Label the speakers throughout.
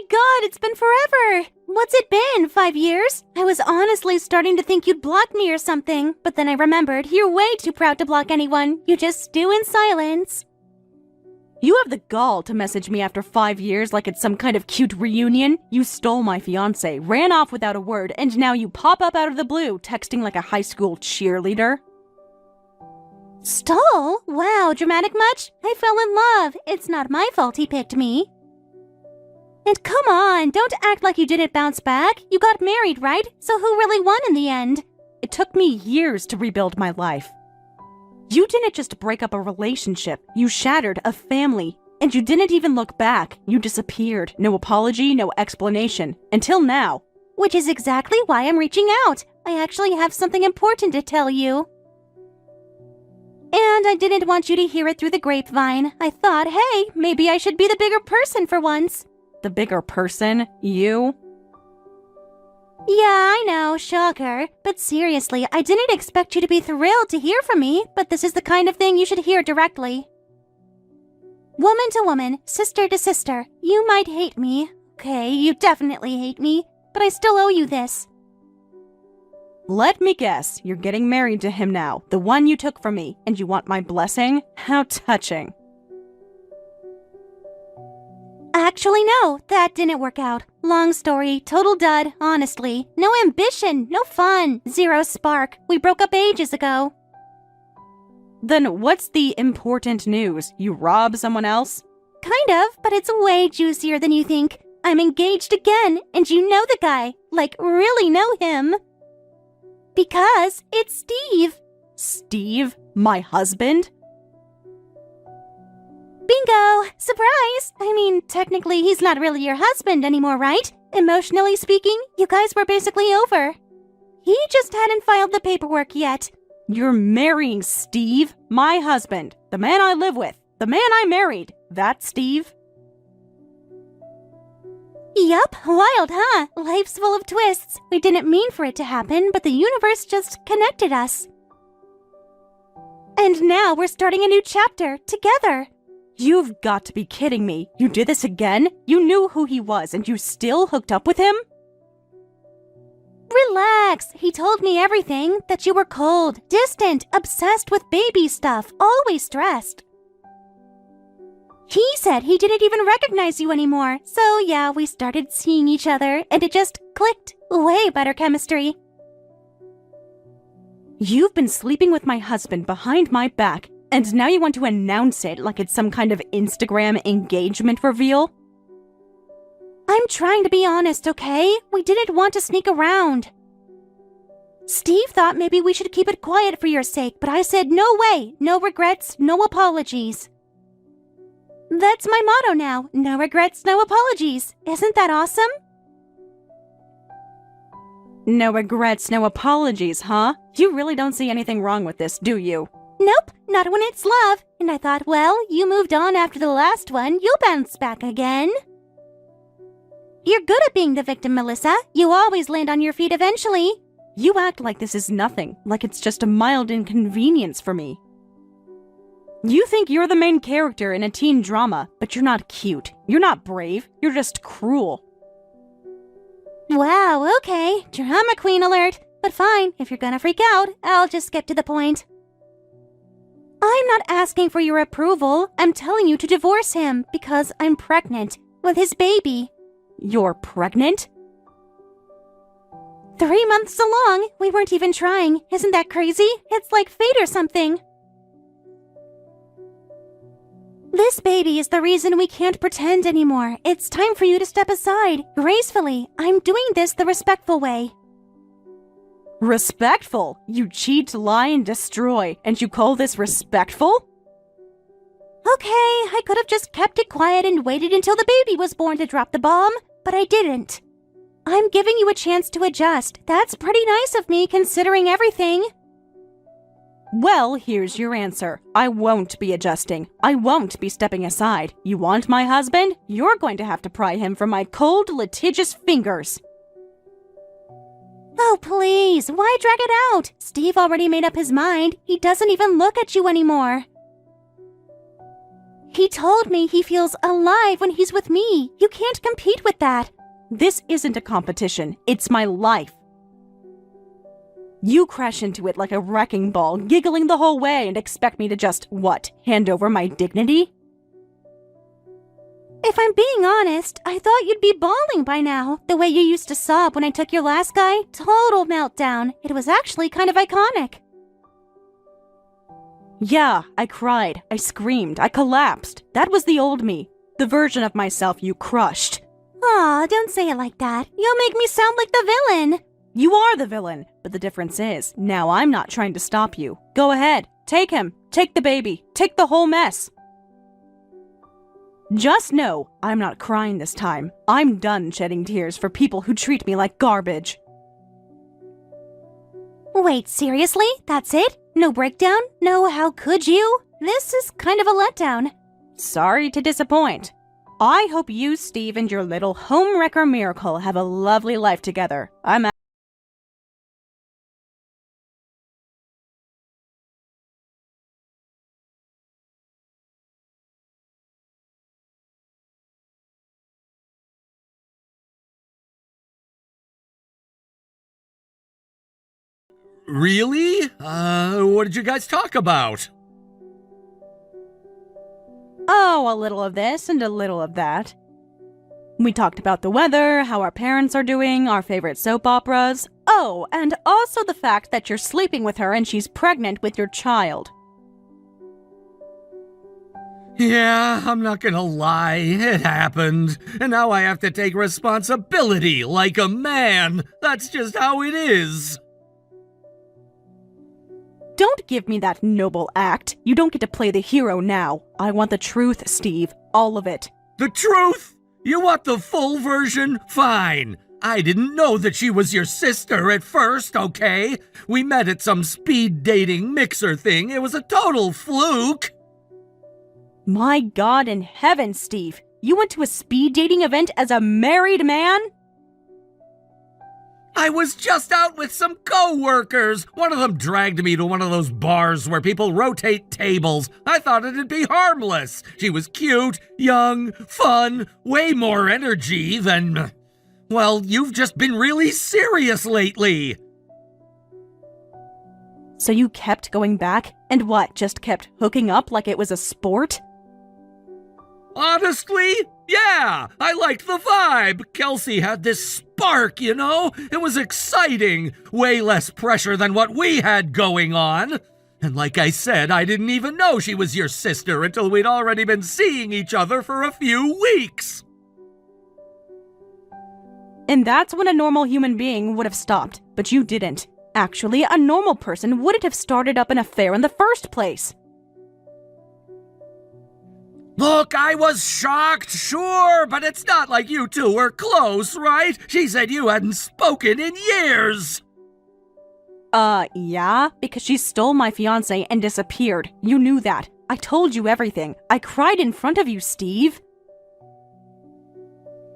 Speaker 1: god, it's been forever! What's it been, 5 years? I was honestly starting to think you'd block me or something, but then I remembered you're way too proud to block anyone. You just stew in silence.
Speaker 2: You have the gall to message me after 5 years like it's some kind of cute reunion. You stole my fiancé, ran off without a word, and now you pop up out of the blue, texting like a high school cheerleader.
Speaker 1: Stole? Wow, dramatic much? I fell in love. It's not my fault he picked me. And come on, don't act like you didn't bounce back. You got married, right? So who really won in the end?
Speaker 2: It took me years to rebuild my life. You didn't just break up a relationship, you shattered a family. And you didn't even look back. You disappeared. No apology, no explanation. Until now.
Speaker 1: Which is exactly why I'm reaching out. I actually have something important to tell you. And I didn't want you to hear it through the grapevine. I thought, hey, maybe I should be the bigger person for once.
Speaker 2: The bigger person? You?
Speaker 1: Yeah, I know, shocker. But seriously, I didn't expect you to be thrilled to hear from me, but this is the kind of thing you should hear directly. Woman to woman, sister to sister, you might hate me. Okay, you definitely hate me, but I still owe you this.
Speaker 2: Let me guess, you're getting married to him now, the one you took from me, and you want my blessing? How touching.
Speaker 1: Actually, no, that didn't work out. Long story, total dud, honestly. No ambition, no fun, zero spark. We broke up ages ago.
Speaker 2: Then what's the important news? You rob someone else?
Speaker 1: Kind of, but it's way juicier than you think. I'm engaged again, and you know the guy. Like, really know him. Because it's Steve.
Speaker 2: Steve? My husband?
Speaker 1: Bingo! Surprise! I mean, technically he's not really your husband anymore, right? Emotionally speaking, you guys were basically over. He just hadn't filed the paperwork yet.
Speaker 2: You're marrying Steve? My husband. The man I live with. The man I married. That Steve?
Speaker 1: Yup, wild, huh? Life's full of twists. We didn't mean for it to happen, but the universe just connected us. And now we're starting a new chapter, together.
Speaker 2: You've got to be kidding me. You did this again? You knew who he was and you still hooked up with him?
Speaker 1: Relax. He told me everything. That you were cold, distant, obsessed with baby stuff, always stressed. He said he didn't even recognize you anymore. So yeah, we started seeing each other and it just clicked. Way better chemistry.
Speaker 2: You've been sleeping with my husband behind my back, and now you want to announce it like it's some kind of Instagram engagement reveal?
Speaker 1: I'm trying to be honest, okay? We didn't want to sneak around. Steve thought maybe we should keep it quiet for your sake, but I said no way, no regrets, no apologies. That's my motto now, no regrets, no apologies. Isn't that awesome?
Speaker 2: No regrets, no apologies, huh? You really don't see anything wrong with this, do you?
Speaker 1: Nope, not when it's love. And I thought, well, you moved on after the last one, you'll bounce back again. You're good at being the victim, Melissa. You always land on your feet eventually.
Speaker 2: You act like this is nothing, like it's just a mild inconvenience for me. You think you're the main character in a teen drama, but you're not cute. You're not brave. You're just cruel.
Speaker 1: Wow, okay. Drama queen alert. But fine, if you're gonna freak out, I'll just skip to the point. I'm not asking for your approval. I'm telling you to divorce him because I'm pregnant with his baby.
Speaker 2: You're pregnant?
Speaker 1: 3 months along, we weren't even trying. Isn't that crazy? It's like fate or something. This baby is the reason we can't pretend anymore. It's time for you to step aside, gracefully. I'm doing this the respectful way.
Speaker 2: Respectful? You cheat, lie, and destroy, and you call this respectful?
Speaker 1: Okay, I could have just kept it quiet and waited until the baby was born to drop the bomb, but I didn't. I'm giving you a chance to adjust. That's pretty nice of me considering everything.
Speaker 2: Well, here's your answer. I won't be adjusting. I won't be stepping aside. You want my husband? You're going to have to pry him from my cold, litigious fingers.
Speaker 1: Oh, please, why drag it out? Steve already made up his mind. He doesn't even look at you anymore. He told me he feels alive when he's with me. You can't compete with that.
Speaker 2: This isn't a competition. It's my life. You crash into it like a wrecking ball, giggling the whole way, and expect me to just, what, hand over my dignity?
Speaker 1: If I'm being honest, I thought you'd be bawling by now. The way you used to sob when I took your last guy, total meltdown. It was actually kind of iconic.
Speaker 2: Yeah, I cried, I screamed, I collapsed. That was the old me, the version of myself you crushed.
Speaker 1: Aw, don't say it like that. You'll make me sound like the villain.
Speaker 2: You are the villain, but the difference is, now I'm not trying to stop you. Go ahead, take him, take the baby, take the whole mess. Just know, I'm not crying this time. I'm done shedding tears for people who treat me like garbage.
Speaker 1: Wait, seriously? That's it? No breakdown? No how could you? This is kind of a letdown.
Speaker 2: Sorry to disappoint. I hope you, Steve, and your little homewrecker miracle have a lovely life together. I'm out.
Speaker 3: Really? What did you guys talk about?
Speaker 2: Oh, a little of this and a little of that. We talked about the weather, how our parents are doing, our favorite soap operas. Oh, and also the fact that you're sleeping with her and she's pregnant with your child.
Speaker 3: Yeah, I'm not gonna lie, it happened. And now I have to take responsibility like a man. That's just how it is.
Speaker 2: Don't give me that noble act. You don't get to play the hero now. I want the truth, Steve. All of it.
Speaker 3: The truth? You want the full version? Fine. I didn't know that she was your sister at first, okay? We met at some speed dating mixer thing. It was a total fluke.
Speaker 2: My God in heaven, Steve. You went to a speed dating event as a married man?
Speaker 3: I was just out with some co-workers. One of them dragged me to one of those bars where people rotate tables. I thought it'd be harmless. She was cute, young, fun, way more energy than... Well, you've just been really serious lately.
Speaker 2: So you kept going back? And what, just kept hooking up like it was a sport?
Speaker 3: Honestly, yeah, I liked the vibe. Kelsey had this spark, you know? It was exciting. Way less pressure than what we had going on. And like I said, I didn't even know she was your sister until we'd already been seeing each other for a few weeks.
Speaker 2: And that's when a normal human being would have stopped, but you didn't. Actually, a normal person wouldn't have started up an affair in the first place.
Speaker 3: Look, I was shocked, sure, but it's not like you two were close, right? She said you hadn't spoken in years.
Speaker 2: Yeah? Because she stole my fiancé and disappeared. You knew that. I told you everything. I cried in front of you, Steve.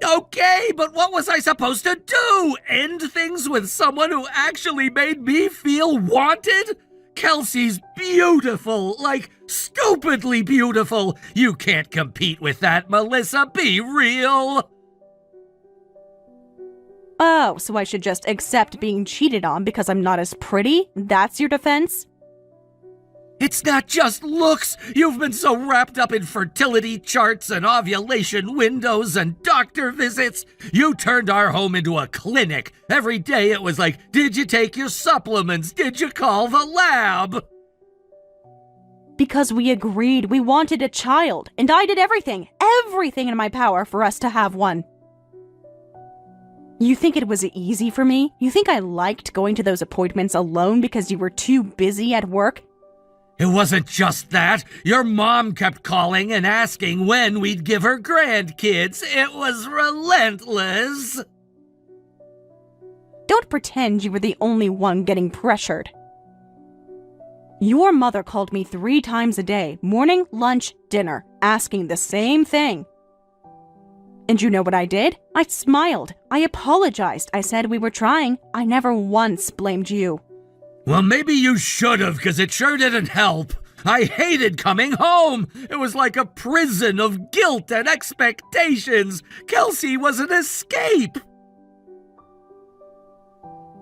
Speaker 3: Okay, but what was I supposed to do? End things with someone who actually made me feel wanted? Kelsey's beautiful, like stupidly beautiful. You can't compete with that, Melissa. Be real.
Speaker 2: Oh, so I should just accept being cheated on because I'm not as pretty? That's your defense?
Speaker 3: It's not just looks. You've been so wrapped up in fertility charts and ovulation windows and doctor visits. You turned our home into a clinic. Every day it was like, did you take your supplements? Did you call the lab?
Speaker 2: Because we agreed we wanted a child, and I did everything in my power for us to have one. You think it was easy for me? You think I liked going to those appointments alone because you were too busy at work?
Speaker 3: It wasn't just that. Your mom kept calling and asking when we'd give her grandkids. It was relentless.
Speaker 2: Don't pretend you were the only one getting pressured. Your mother called me 3 times a day, morning, lunch, dinner, asking the same thing. And you know what I did? I smiled. I apologized. I said we were trying. I never once blamed you.
Speaker 3: Well, maybe you should have, because it sure didn't help. I hated coming home. It was like a prison of guilt and expectations. Kelsey was an escape.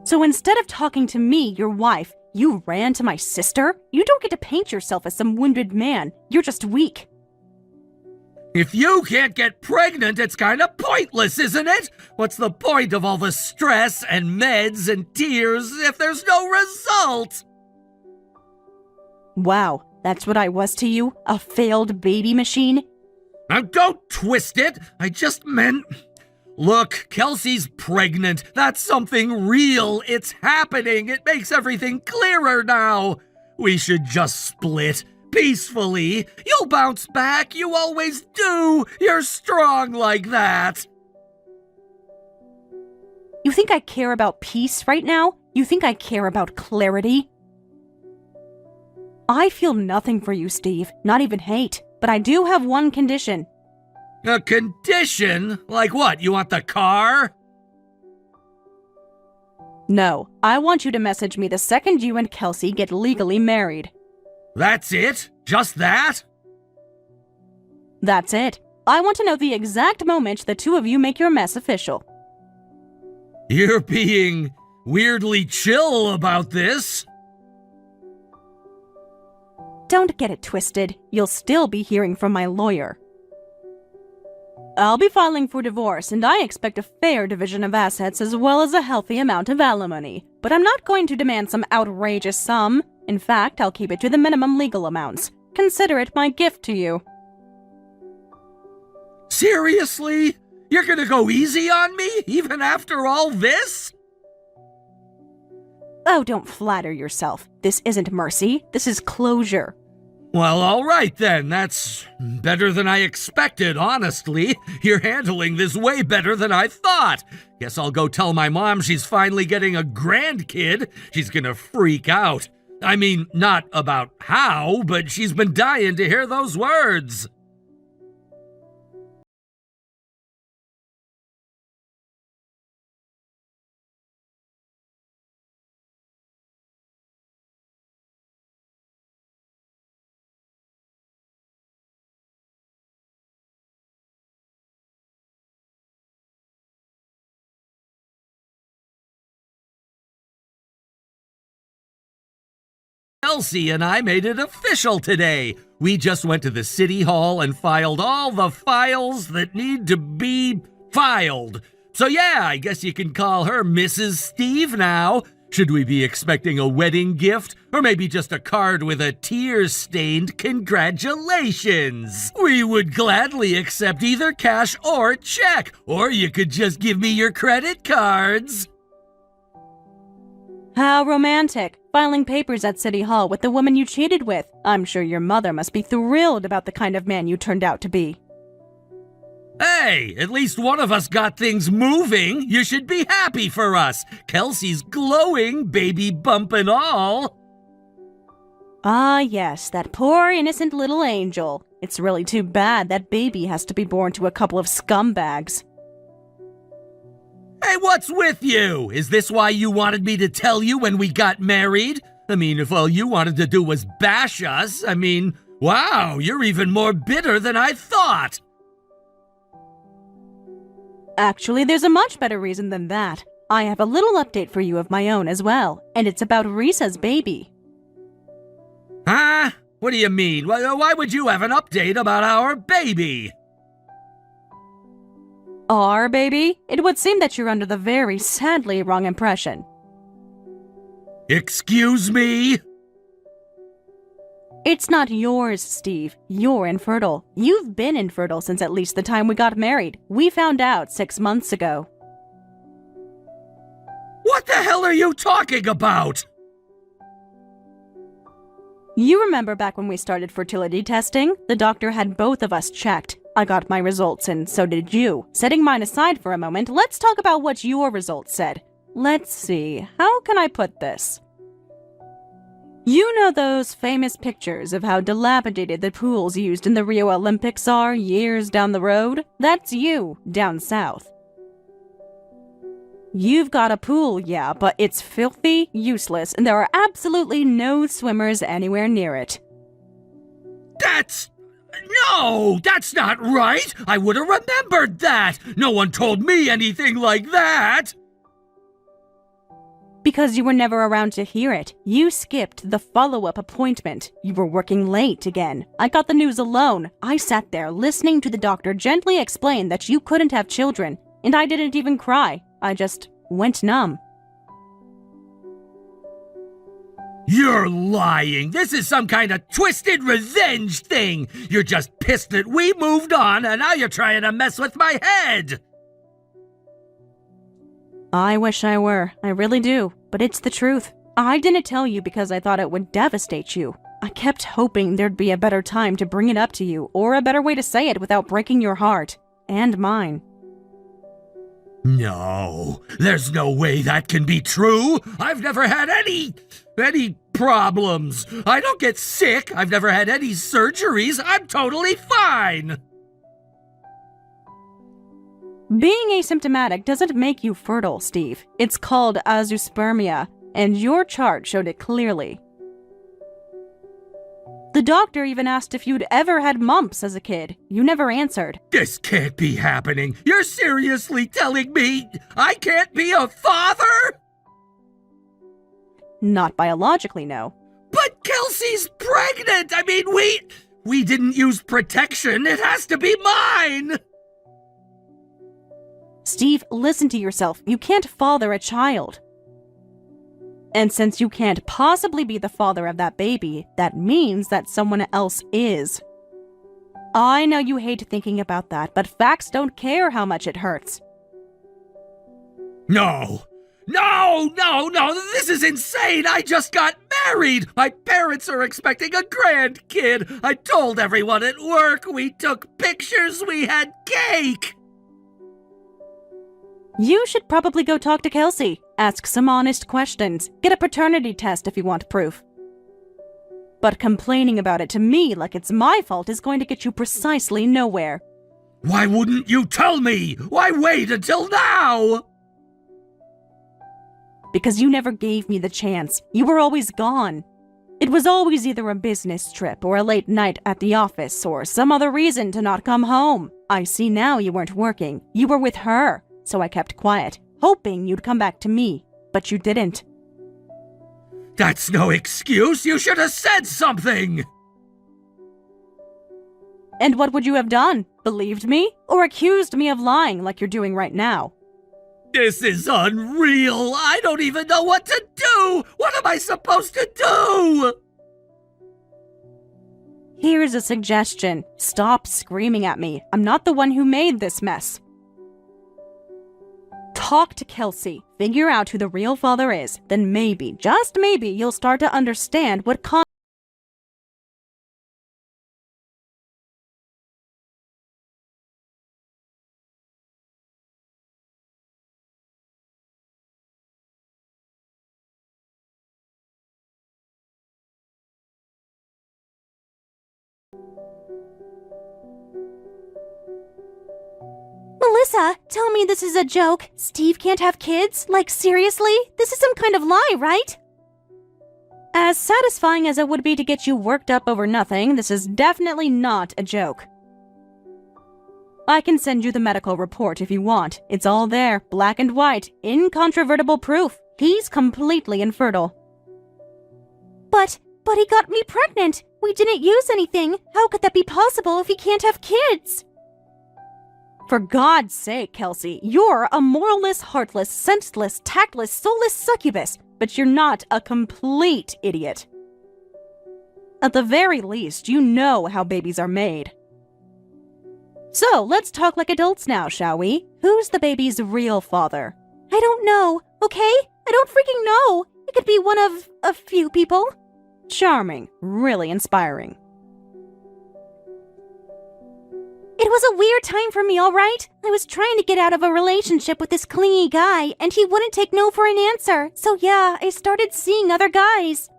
Speaker 2: So instead of talking to me, your wife, you ran to my sister? You don't get to paint yourself as some wounded man. You're just weak.
Speaker 3: If you can't get pregnant, it's kind of pointless, isn't it? What's the point of all the stress and meds and tears if there's no result?
Speaker 2: Wow, that's what I was to you? A failed baby machine?
Speaker 3: Now don't twist it. I just meant... Look, Kelsey's pregnant. That's something real. It's happening. It makes everything clearer now. We should just split. Peacefully. You'll bounce back. You always do. You're strong like that.
Speaker 2: You think I care about peace right now? You think I care about clarity? I feel nothing for you, Steve. Not even hate. But I do have one condition.
Speaker 3: A condition? Like what? You want the car?
Speaker 2: No, I want you to message me the second you and Kelsey get legally married.
Speaker 3: That's it? Just that?
Speaker 2: That's it. I want to know the exact moment the two of you make your mess official.
Speaker 3: You're being weirdly chill about this.
Speaker 2: Don't get it twisted. You'll still be hearing from my lawyer. I'll be filing for divorce, and I expect a fair division of assets as well as a healthy amount of alimony. But I'm not going to demand some outrageous sum. In fact, I'll keep it to the minimum legal amounts. Consider it my gift to you.
Speaker 3: Seriously? You're gonna go easy on me, even after all this?
Speaker 2: Oh, don't flatter yourself. This isn't mercy. This is closure.
Speaker 3: Well, all right then. That's better than I expected, honestly. You're handling this way better than I thought. Guess I'll go tell my mom she's finally getting a grandkid. She's gonna freak out. I mean, not about how, but she's been dying to hear those words. Kelsey and I made it official today. We just went to the city hall and filed all the files that need to be filed. So yeah, I guess you can call her Mrs. Steve now. Should we be expecting a wedding gift? Or maybe just a card with a tear-stained congratulations? We would gladly accept either cash or check. Or you could just give me your credit cards.
Speaker 2: How romantic. Filing papers at City Hall with the woman you cheated with. I'm sure your mother must be thrilled about the kind of man you turned out to be.
Speaker 3: Hey, at least one of us got things moving. You should be happy for us. Kelsey's glowing, baby bump and all.
Speaker 2: Ah, yes, that poor innocent little angel. It's really too bad that baby has to be born to a couple of scumbags.
Speaker 3: Hey, what's with you? Is this why you wanted me to tell you when we got married? I mean, if all you wanted to do was bash us, wow, you're even more bitter than I thought.
Speaker 2: Actually, there's a much better reason than that. I have a little update for you of my own as well, and it's about Risa's baby.
Speaker 3: Huh? What do you mean? Why would you have an update about our baby?
Speaker 2: Our baby? It would seem that you're under the very sadly wrong impression.
Speaker 3: Excuse me?
Speaker 2: It's not yours, Steve. You're infertile. You've been infertile since at least the time we got married. We found out 6 months ago.
Speaker 3: What the hell are you talking about?
Speaker 2: You remember back when we started fertility testing? The doctor had both of us checked. I got my results, and so did you. Setting mine aside for a moment, let's talk about what your results said. Let's see, how can I put this? You know those famous pictures of how dilapidated the pools used in the Rio Olympics are years down the road? That's you, down south. You've got a pool, yeah, but it's filthy, useless, and there are absolutely no swimmers anywhere near it.
Speaker 3: No, that's not right! I would have remembered that! No one told me anything like that!
Speaker 2: Because you were never around to hear it. You skipped the follow-up appointment. You were working late again. I got the news alone. I sat there listening to the doctor gently explain that you couldn't have children, and I didn't even cry. I just went numb.
Speaker 3: You're lying! This is some kind of twisted revenge thing! You're just pissed that we moved on, and now you're trying to mess with my head!
Speaker 2: I wish I were. I really do. But it's the truth. I didn't tell you because I thought it would devastate you. I kept hoping there'd be a better time to bring it up to you, or a better way to say it without breaking your heart. And mine.
Speaker 3: No, there's no way that can be true. I've never had any problems. I don't get sick. I've never had any surgeries. I'm totally fine.
Speaker 2: Being asymptomatic doesn't make you fertile, Steve. It's called azoospermia, and your chart showed it clearly. The doctor even asked if you'd ever had mumps as a kid. You never answered.
Speaker 3: This can't be happening. You're seriously telling me I can't be a father?
Speaker 2: Not biologically, no.
Speaker 3: But Kelsey's pregnant! I mean, we didn't use protection. It has to be mine!
Speaker 2: Steve, listen to yourself. You can't father a child. And since you can't possibly be the father of that baby, that means that someone else is. I know you hate thinking about that, but facts don't care how much it hurts.
Speaker 3: No, this is insane! I just got married! My parents are expecting a grandkid! I told everyone at work, we took pictures, we had cake!
Speaker 2: You should probably go talk to Kelsey. Ask some honest questions. Get a paternity test if you want proof. But complaining about it to me like it's my fault is going to get you precisely nowhere.
Speaker 3: Why wouldn't you tell me? Why wait until now?
Speaker 2: Because you never gave me the chance. You were always gone. It was always either a business trip or a late night at the office or some other reason to not come home. I see now you weren't working. You were with her. So I kept quiet, hoping you'd come back to me, but you didn't.
Speaker 3: That's no excuse! You should have said something!
Speaker 2: And what would you have done? Believed me? Or accused me of lying like you're doing right now?
Speaker 3: This is unreal! I don't even know what to do! What am I supposed to do?
Speaker 2: Here's a suggestion. Stop screaming at me. I'm not the one who made this mess. Talk to Kelsey, figure out who the real father is, then maybe, just maybe, you'll start to understand what
Speaker 1: Melissa, tell me this is a joke. Steve can't have kids? Like, seriously? This is some kind of lie, right?
Speaker 2: As satisfying as it would be to get you worked up over nothing, this is definitely not a joke. I can send you the medical report if you want. It's all there, black and white, incontrovertible proof. He's completely infertile.
Speaker 1: But he got me pregnant. We didn't use anything. How could that be possible if he can't have kids?
Speaker 2: For God's sake, Kelsey, you're a moralless, heartless, senseless, tactless, soulless succubus, but you're not a complete idiot. At the very least, you know how babies are made. So, let's talk like adults now, shall we? Who's the baby's real father?
Speaker 1: I don't know, okay? I don't freaking know. It could be one of a few people.
Speaker 2: Charming. Really inspiring.
Speaker 1: It was a weird time for me, all right? I was trying to get out of a relationship with this clingy guy, and he wouldn't take no for an answer. So yeah, I started seeing other guys.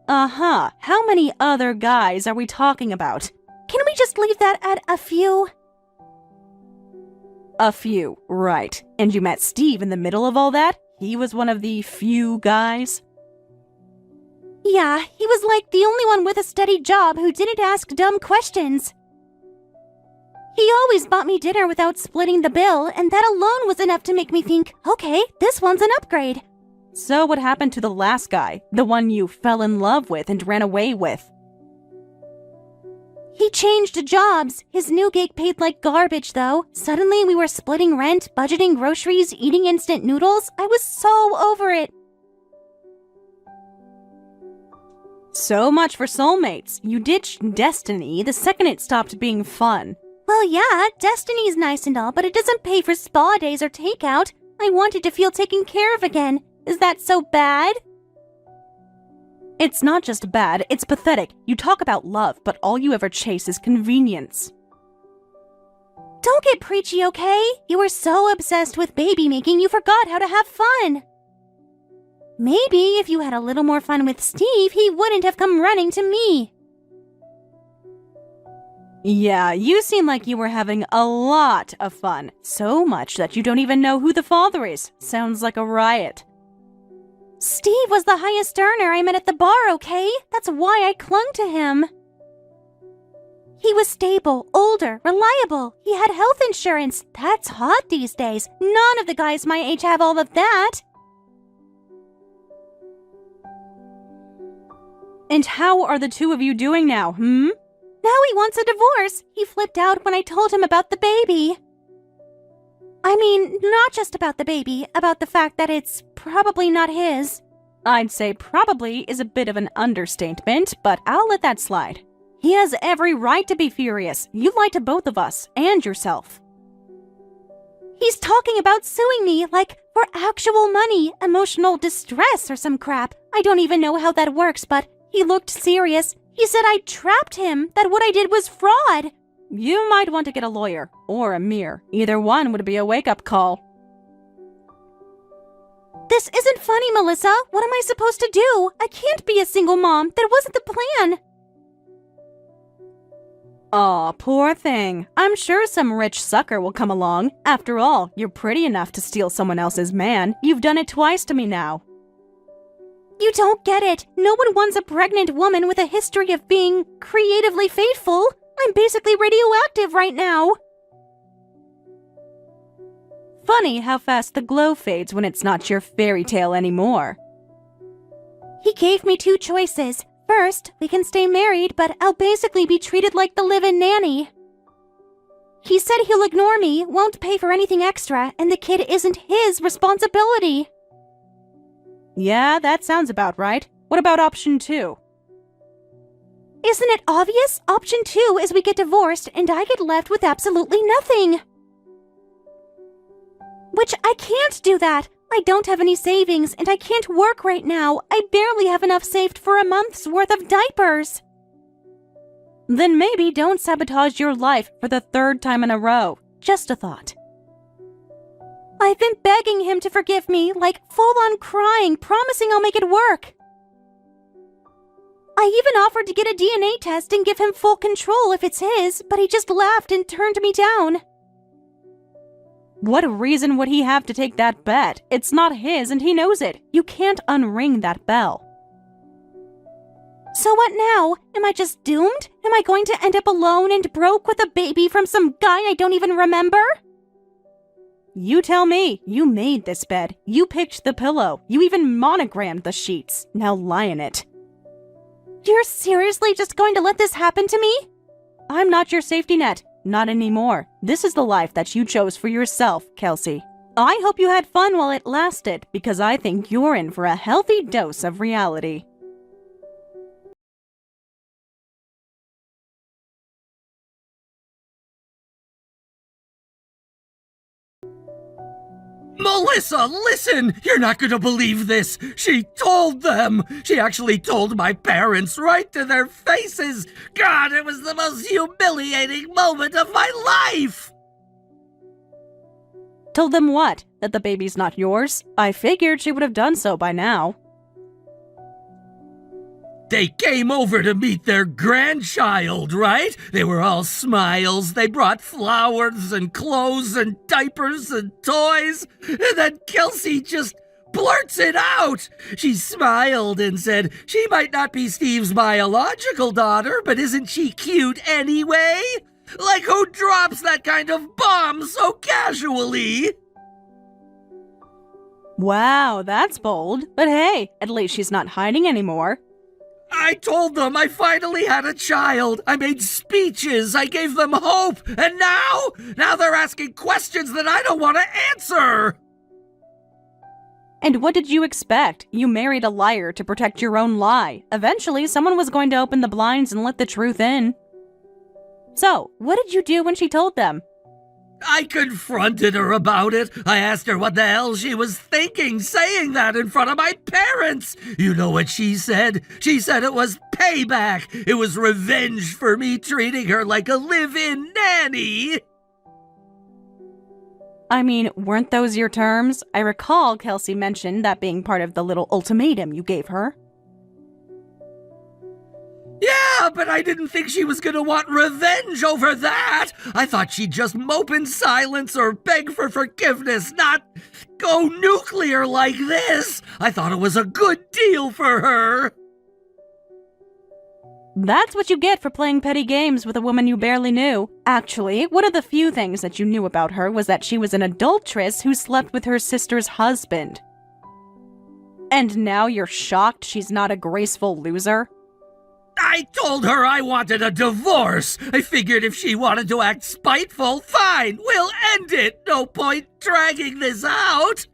Speaker 2: Uh-huh. How many other guys are we talking about?
Speaker 1: Can we just leave that at a few?
Speaker 2: A few, right. And you met Steve in the middle of all that? He was one of the few guys?
Speaker 1: Yeah, he was like the only one with a steady job who didn't ask dumb questions. He always bought me dinner without splitting the bill, and that alone was enough to make me think, okay, this one's an upgrade.
Speaker 2: So what happened to the last guy? The one you fell in love with and ran away with?
Speaker 1: He changed jobs. His new gig paid like garbage, though. Suddenly we were splitting rent, budgeting groceries, eating instant noodles. I was so over it.
Speaker 2: So much for soulmates. You ditched destiny the second it stopped being fun.
Speaker 1: Well, yeah, Destiny's nice and all, but it doesn't pay for spa days or takeout. I wanted to feel taken care of again. Is that so bad?
Speaker 2: It's not just bad, it's pathetic. You talk about love, but all you ever chase is convenience.
Speaker 1: Don't get preachy, okay? You were so obsessed with baby making you forgot how to have fun. Maybe if you had a little more fun with Steve, he wouldn't have come running to me.
Speaker 2: Yeah, you seem like you were having a lot of fun. So much that you don't even know who the father is. Sounds like a riot.
Speaker 1: Steve was the highest earner I met at the bar, okay? That's why I clung to him. He was stable, older, reliable. He had health insurance. That's hot these days. None of the guys my age have all of that.
Speaker 2: And how are the two of you doing now,
Speaker 1: Now he wants a divorce. He flipped out when I told him about the baby. I mean, not just about the baby, about the fact that it's probably not his.
Speaker 2: I'd say probably is a bit of an understatement, but I'll let that slide. He has every right to be furious. You lied to both of us, and yourself.
Speaker 1: He's talking about suing me, like, for actual money, emotional distress or some crap. I don't even know how that works, but he looked serious. He said I trapped him, that what I did was fraud.
Speaker 2: You might want to get a lawyer, or a mirror. Either one would be a wake-up call.
Speaker 1: This isn't funny, Melissa. What am I supposed to do? I can't be a single mom. That wasn't the plan.
Speaker 2: Aw, poor thing. I'm sure some rich sucker will come along. After all, you're pretty enough to steal someone else's man. You've done it twice to me now.
Speaker 1: You don't get it. No one wants a pregnant woman with a history of being creatively faithful. I'm basically radioactive right now.
Speaker 2: Funny how fast the glow fades when it's not your fairy tale anymore.
Speaker 1: He gave me two choices. First, we can stay married, but I'll basically be treated like the live-in nanny. He said he'll ignore me, won't pay for anything extra, and the kid isn't his responsibility.
Speaker 2: Yeah, that sounds about right. What about option 2?
Speaker 1: Isn't it obvious? Option 2 is we get divorced and I get left with absolutely nothing. Which I can't do that. I don't have any savings and I can't work right now. I barely have enough saved for a month's worth of diapers.
Speaker 2: Then maybe don't sabotage your life for the 3rd time in a row. Just a thought.
Speaker 1: I've been begging him to forgive me, like full-on crying, promising I'll make it work. I even offered to get a DNA test and give him full control if it's his, but he just laughed and turned me down.
Speaker 2: What reason would he have to take that bet? It's not his and he knows it. You can't unring that bell.
Speaker 1: So what now? Am I just doomed? Am I going to end up alone and broke with a baby from some guy I don't even remember?
Speaker 2: You tell me. You made this bed. You picked the pillow. You even monogrammed the sheets. Now lie in it.
Speaker 1: You're seriously just going to let this happen to me?
Speaker 2: I'm not your safety net. Not anymore. This is the life that you chose for yourself, Kelsey. I hope you had fun while it lasted, because I think you're in for a healthy dose of reality.
Speaker 3: Melissa, listen! You're not gonna believe this! She told them! She actually told my parents right to their faces! God, it was the most humiliating moment of my life!
Speaker 2: Told them what? That the baby's not yours? I figured she would have done so by now.
Speaker 3: They came over to meet their grandchild, right? They were all smiles. They brought flowers and clothes and diapers and toys. And then Kelsey just blurts it out. She smiled and said she might not be Steve's biological daughter, but isn't she cute anyway? Like, who drops that kind of bomb so casually?
Speaker 2: Wow, that's bold. But hey, at least she's not hiding anymore.
Speaker 3: I told them I finally had a child. I made speeches. I gave them hope. And now they're asking questions that I don't want to answer.
Speaker 2: And what did you expect? You married a liar to protect your own lie. Eventually, someone was going to open the blinds and let the truth in. So, what did you do when she told them?
Speaker 3: I confronted her about it. I asked her what the hell she was thinking, saying that in front of my parents. You know what she said? She said it was payback. It was revenge for me treating her like a live-in nanny.
Speaker 2: I mean, weren't those your terms? I recall Kelsey mentioned that being part of the little ultimatum you gave her.
Speaker 3: Yeah, but I didn't think she was gonna want revenge over that. I thought she'd just mope in silence or beg for forgiveness, not go nuclear like this. I thought it was a good deal for her.
Speaker 2: That's what you get for playing petty games with a woman you barely knew. Actually, one of the few things that you knew about her was that she was an adulteress who slept with her sister's husband. And now you're shocked she's not a graceful loser?
Speaker 3: I told her I wanted a divorce. I figured if she wanted to act spiteful, fine, we'll end it. No point dragging this out.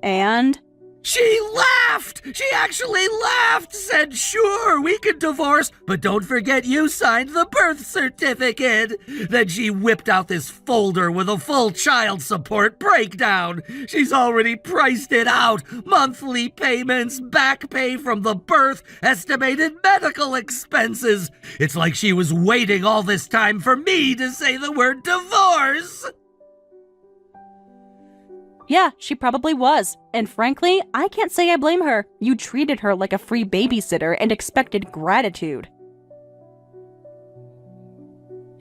Speaker 2: And?
Speaker 3: She laughed! She actually laughed! Said, sure, we could divorce, but don't forget you signed the birth certificate! Then she whipped out this folder with a full child support breakdown. She's already priced it out. Monthly payments, back pay from the birth, estimated medical expenses. It's like she was waiting all this time for me to say the word divorce!
Speaker 2: Yeah, she probably was. And frankly, I can't say I blame her. You treated her like a free babysitter and expected gratitude.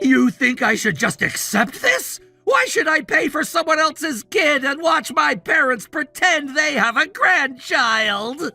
Speaker 3: You think I should just accept this? Why should I pay for someone else's kid and watch my parents pretend they have a grandchild?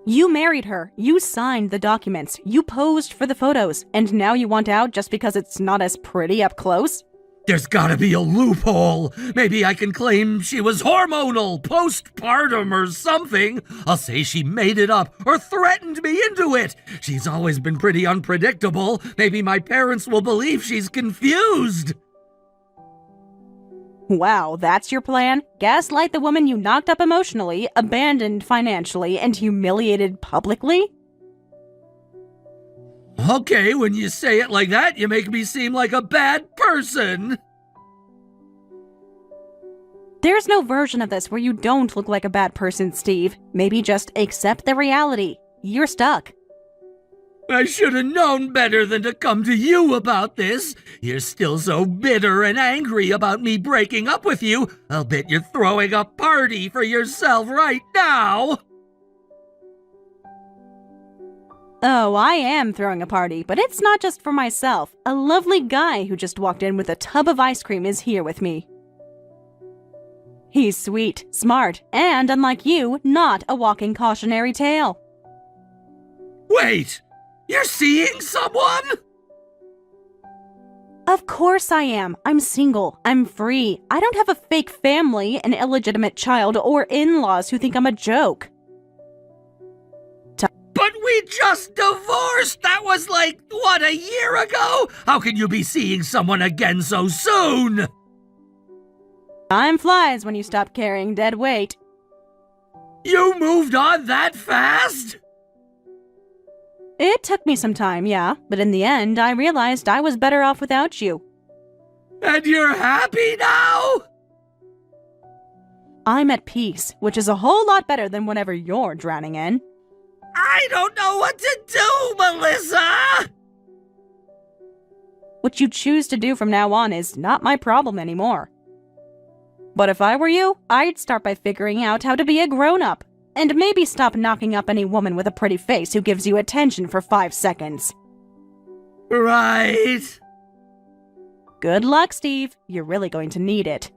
Speaker 2: You married her, you signed the documents, you posed for the photos, and now you want out just because it's not as pretty up close?
Speaker 3: There's gotta be a loophole. Maybe I can claim she was hormonal, postpartum, or something. I'll say she made it up or threatened me into it. She's always been pretty unpredictable. Maybe my parents will believe she's confused.
Speaker 2: Wow, that's your plan? Gaslight the woman you knocked up emotionally, abandoned financially, and humiliated publicly?
Speaker 3: Okay, when you say it like that, you make me seem like a bad person.
Speaker 2: There's no version of this where you don't look like a bad person, Steve. Maybe just accept the reality. You're stuck.
Speaker 3: I should have known better than to come to you about this. You're still so bitter and angry about me breaking up with you. I'll bet you're throwing a party for yourself right now.
Speaker 2: Oh, I am throwing a party, but it's not just for myself. A lovely guy who just walked in with a tub of ice cream is here with me. He's sweet, smart, and unlike you, not a walking cautionary tale.
Speaker 3: Wait, you're seeing someone?
Speaker 2: Of course I am. I'm single. I'm free. I don't have a fake family, an illegitimate child, or in-laws who think I'm a joke.
Speaker 3: But we just divorced! That was like, what, a year ago? How can you be seeing someone again so soon?
Speaker 2: Time flies when you stop carrying dead weight.
Speaker 3: You moved on that fast?
Speaker 2: It took me some time, yeah, but in the end, I realized I was better off without you.
Speaker 3: And you're happy now?
Speaker 2: I'm at peace, which is a whole lot better than whatever you're drowning in.
Speaker 3: I don't know what to do, Melissa!
Speaker 2: What you choose to do from now on is not my problem anymore. But if I were you, I'd start by figuring out how to be a grown-up. And maybe stop knocking up any woman with a pretty face who gives you attention for 5 seconds.
Speaker 3: Right.
Speaker 2: Good luck, Steve. You're really going to need it.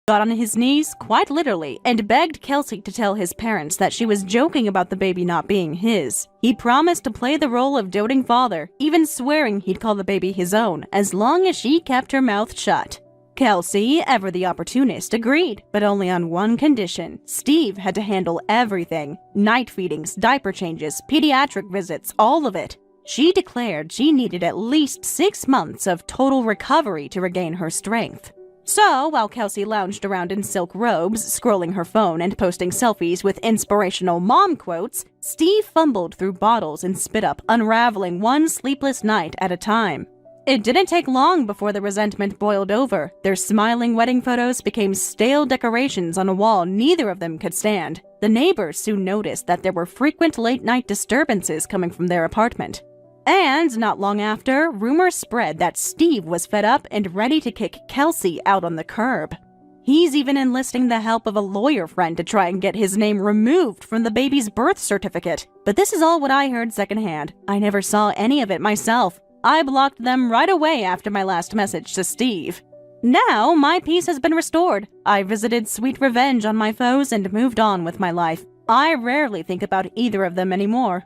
Speaker 2: got on his knees, quite literally, and begged Kelsey to tell his parents that she was joking about the baby not being his. He promised to play the role of doting father, even swearing he'd call the baby his own, as long as she kept her mouth shut. Kelsey, ever the opportunist, agreed, but only on one condition. Steve had to handle everything. Night feedings, diaper changes, pediatric visits, all of it. She declared she needed at least 6 months of total recovery to regain her strength. So, while Kelsey lounged around in silk robes, scrolling her phone and posting selfies with inspirational mom quotes, Steve fumbled through bottles and spit up, unraveling one sleepless night at a time. It didn't take long before the resentment boiled over. Their smiling wedding photos became stale decorations on a wall neither of them could stand. The neighbors soon noticed that there were frequent late-night disturbances coming from their apartment. And not long after, rumors spread that Steve was fed up and ready to kick Kelsey out on the curb. He's even enlisting the help of a lawyer friend to try and get his name removed from the baby's birth certificate. But this is all what I heard secondhand. I never saw any of it myself. I blocked them right away after my last message to Steve. Now, my peace has been restored. I visited sweet revenge on my foes and moved on with my life. I rarely think about either of them anymore.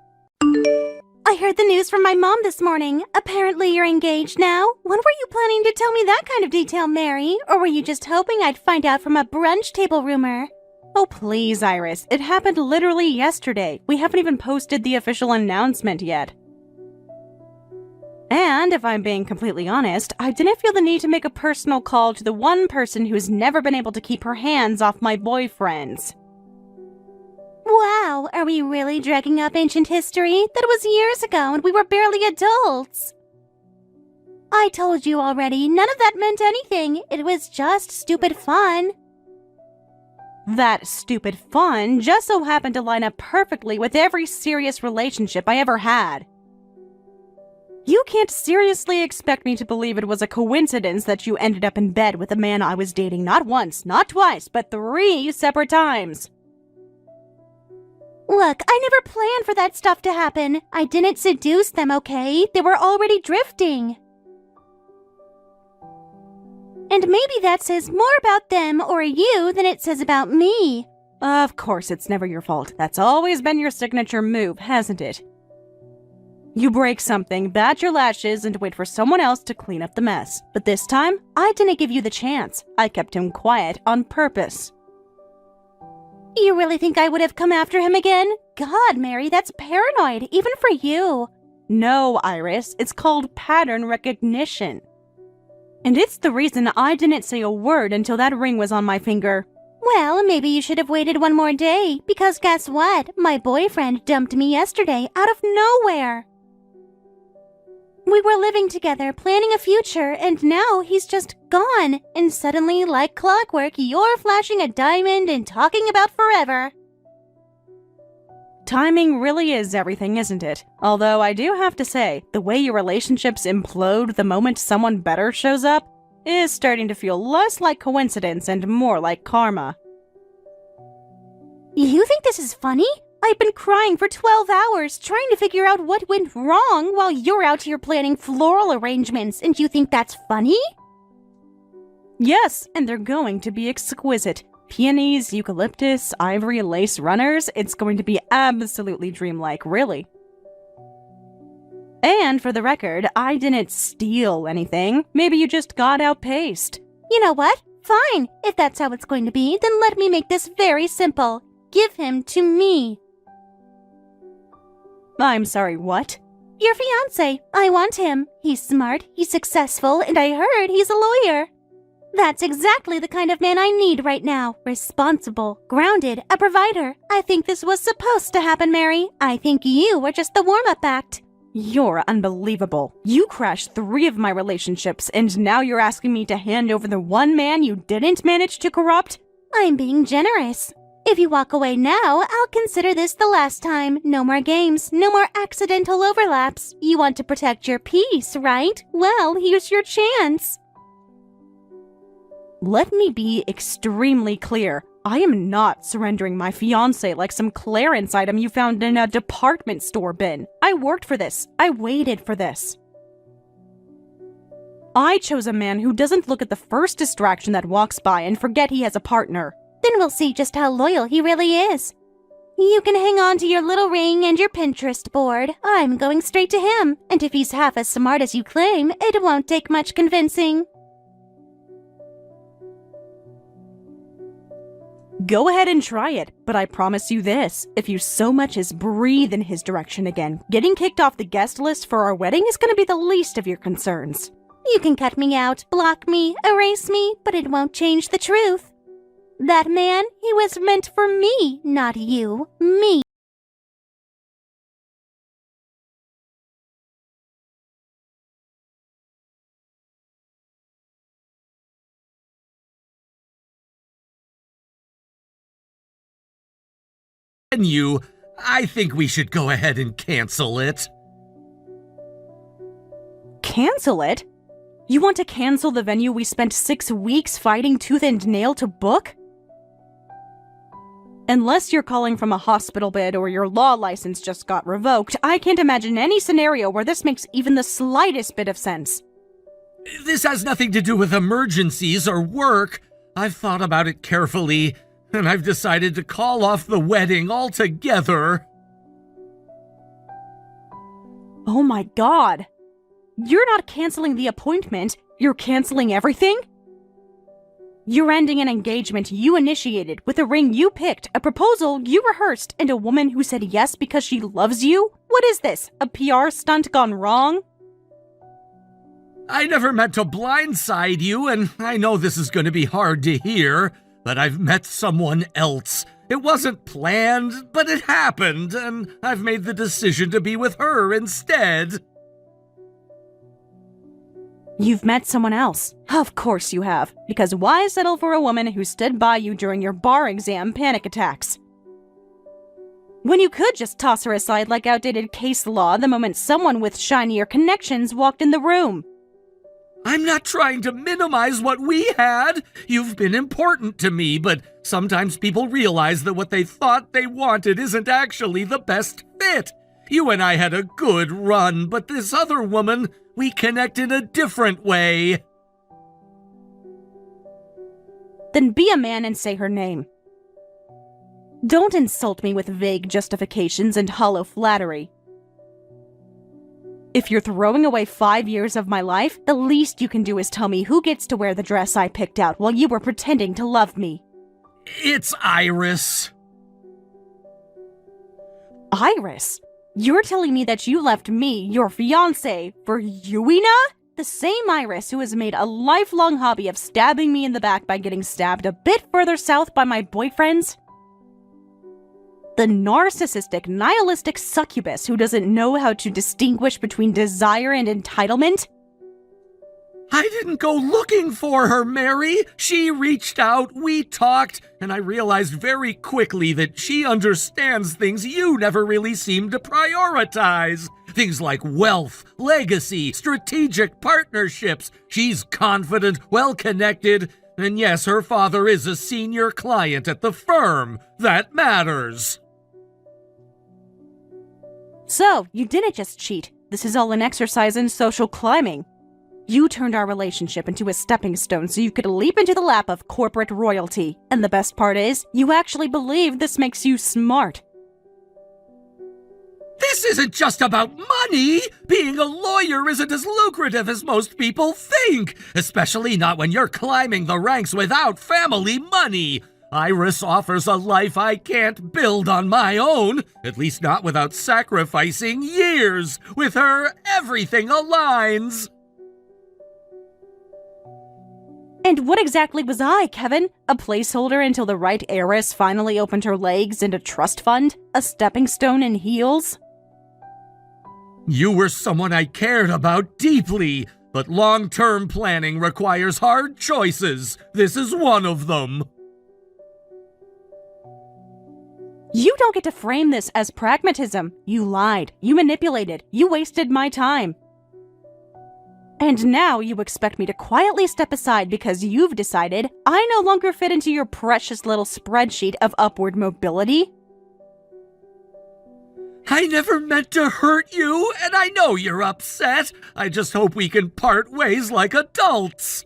Speaker 1: I heard the news from my mom this morning. Apparently you're engaged now. When were you planning to tell me that kind of detail, Mary? Or were you just hoping I'd find out from a brunch table rumor?
Speaker 2: Oh please, Iris. It happened literally yesterday. We haven't even posted the official announcement yet. And if I'm being completely honest, I didn't feel the need to make a personal call to the one person who's never been able to keep her hands off my boyfriends.
Speaker 1: Wow, are we really dragging up ancient history? That was years ago and we were barely adults. I told you already, none of that meant anything. It was just stupid fun.
Speaker 2: That stupid fun just so happened to line up perfectly with every serious relationship I ever had. You can't seriously expect me to believe it was a coincidence that you ended up in bed with a man I was dating not once, not twice, but 3 separate times.
Speaker 1: Look, I never planned for that stuff to happen. I didn't seduce them, okay? They were already drifting. And maybe that says more about them or you than it says about me.
Speaker 2: Of course, it's never your fault. That's always been your signature move, hasn't it? You break something, bat your lashes, and wait for someone else to clean up the mess. But this time, I didn't give you the chance. I kept him quiet on purpose.
Speaker 1: You really think I would have come after him again? God, Mary, that's paranoid, even for you.
Speaker 2: No, Iris, it's called pattern recognition. And it's the reason I didn't say a word until that ring was on my finger.
Speaker 1: Well, maybe you should have waited one more day, because guess what? My boyfriend dumped me yesterday out of nowhere. We were living together, planning a future, and now he's just gone. And suddenly, like clockwork, you're flashing a diamond and talking about forever.
Speaker 2: Timing really is everything, isn't it? Although I do have to say, the way your relationships implode the moment someone better shows up is starting to feel less like coincidence and more like karma.
Speaker 1: You think this is funny? I've been crying for 12 hours trying to figure out what went wrong while you're out here planning floral arrangements, and you think that's funny?
Speaker 2: Yes, and they're going to be exquisite. Peonies, eucalyptus, ivory, lace runners. It's going to be absolutely dreamlike, really. And for the record, I didn't steal anything. Maybe you just got outpaced.
Speaker 1: You know what? Fine. If that's how it's going to be, then let me make this very simple. Give him to me.
Speaker 2: I'm sorry, what?
Speaker 1: Your fiancé. I want him. He's smart, he's successful, and I heard he's a lawyer. That's exactly the kind of man I need right now. Responsible, grounded, a provider. I think this was supposed to happen, Mary. I think you were just the warm-up act.
Speaker 2: You're unbelievable. You crashed 3 of my relationships, and now you're asking me to hand over the one man you didn't manage to corrupt?
Speaker 1: I'm being generous. If you walk away now, I'll consider this the last time. No more games, no more accidental overlaps. You want to protect your peace, right? Well, here's your chance.
Speaker 2: Let me be extremely clear. I am not surrendering my fiancé like some clearance item you found in a department store bin. I worked for this. I waited for this. I chose a man who doesn't look at the first distraction that walks by and forget he has a partner.
Speaker 1: Then we'll see just how loyal he really is. You can hang on to your little ring and your Pinterest board. I'm going straight to him, and if he's half as smart as you claim, it won't take much convincing.
Speaker 2: Go ahead and try it, but I promise you this, if you so much as breathe in his direction again, getting kicked off the guest list for our wedding is going to be the least of your concerns.
Speaker 1: You can cut me out, block me, erase me, but it won't change the truth. That man, he was meant for me, not you. Me.
Speaker 3: I think we should go ahead and cancel it.
Speaker 2: Cancel it? You want to cancel the venue we spent 6 weeks fighting tooth and nail to book? Unless you're calling from a hospital bed or your law license just got revoked, I can't imagine any scenario where this makes even the slightest bit of sense.
Speaker 3: This has nothing to do with emergencies or work. I've thought about it carefully, and I've decided to call off the wedding altogether.
Speaker 2: Oh my god! You're not canceling the appointment, you're canceling everything? You're ending an engagement you initiated with a ring you picked, a proposal you rehearsed, and a woman who said yes because she loves you? What is this, a PR stunt gone wrong?
Speaker 3: I never meant to blindside you, and I know this is going to be hard to hear, but I've met someone else. It wasn't planned, but it happened, and I've made the decision to be with her instead.
Speaker 2: You've met someone else. Of course you have. Because why settle for a woman who stood by you during your bar exam panic attacks? When you could just toss her aside like outdated case law the moment someone with shinier connections walked in the room.
Speaker 3: I'm not trying to minimize what we had. You've been important to me, but sometimes people realize that what they thought they wanted isn't actually the best fit. You and I had a good run, but this other woman, we connect in a different way.
Speaker 2: Then be a man and say her name. Don't insult me with vague justifications and hollow flattery. If you're throwing away 5 years of my life, the least you can do is tell me who gets to wear the dress I picked out while you were pretending to love me.
Speaker 3: It's Iris.
Speaker 2: Iris? You're telling me that you left me, your fiancé, for Yuina? The same Iris who has made a lifelong hobby of stabbing me in the back by getting stabbed a bit further south by my boyfriends? The narcissistic, nihilistic succubus who doesn't know how to distinguish between desire and entitlement?
Speaker 3: I didn't go looking for her, Mary. She reached out, we talked, and I realized very quickly that she understands things you never really seem to prioritize. Things like wealth, legacy, strategic partnerships. She's confident, well-connected, and yes, her father is a senior client at the firm. That matters.
Speaker 2: So, you didn't just cheat. This is all an exercise in social climbing. You turned our relationship into a stepping stone so you could leap into the lap of corporate royalty. And the best part is, you actually believe this makes you smart.
Speaker 3: This isn't just about money! Being a lawyer isn't as lucrative as most people think, especially not when you're climbing the ranks without family money. Iris offers a life I can't build on my own, at least not without sacrificing years. With her, everything aligns.
Speaker 2: And what exactly was I, Kevin? A placeholder until the right heiress finally opened her legs and a trust fund? A stepping stone in heels?
Speaker 3: You were someone I cared about deeply, but long-term planning requires hard choices. This is one of them.
Speaker 2: You don't get to frame this as pragmatism. You lied. You manipulated. You wasted my time. And now you expect me to quietly step aside because you've decided I no longer fit into your precious little spreadsheet of upward mobility?
Speaker 3: I never meant to hurt you, and I know you're upset. I just hope we can part ways like adults.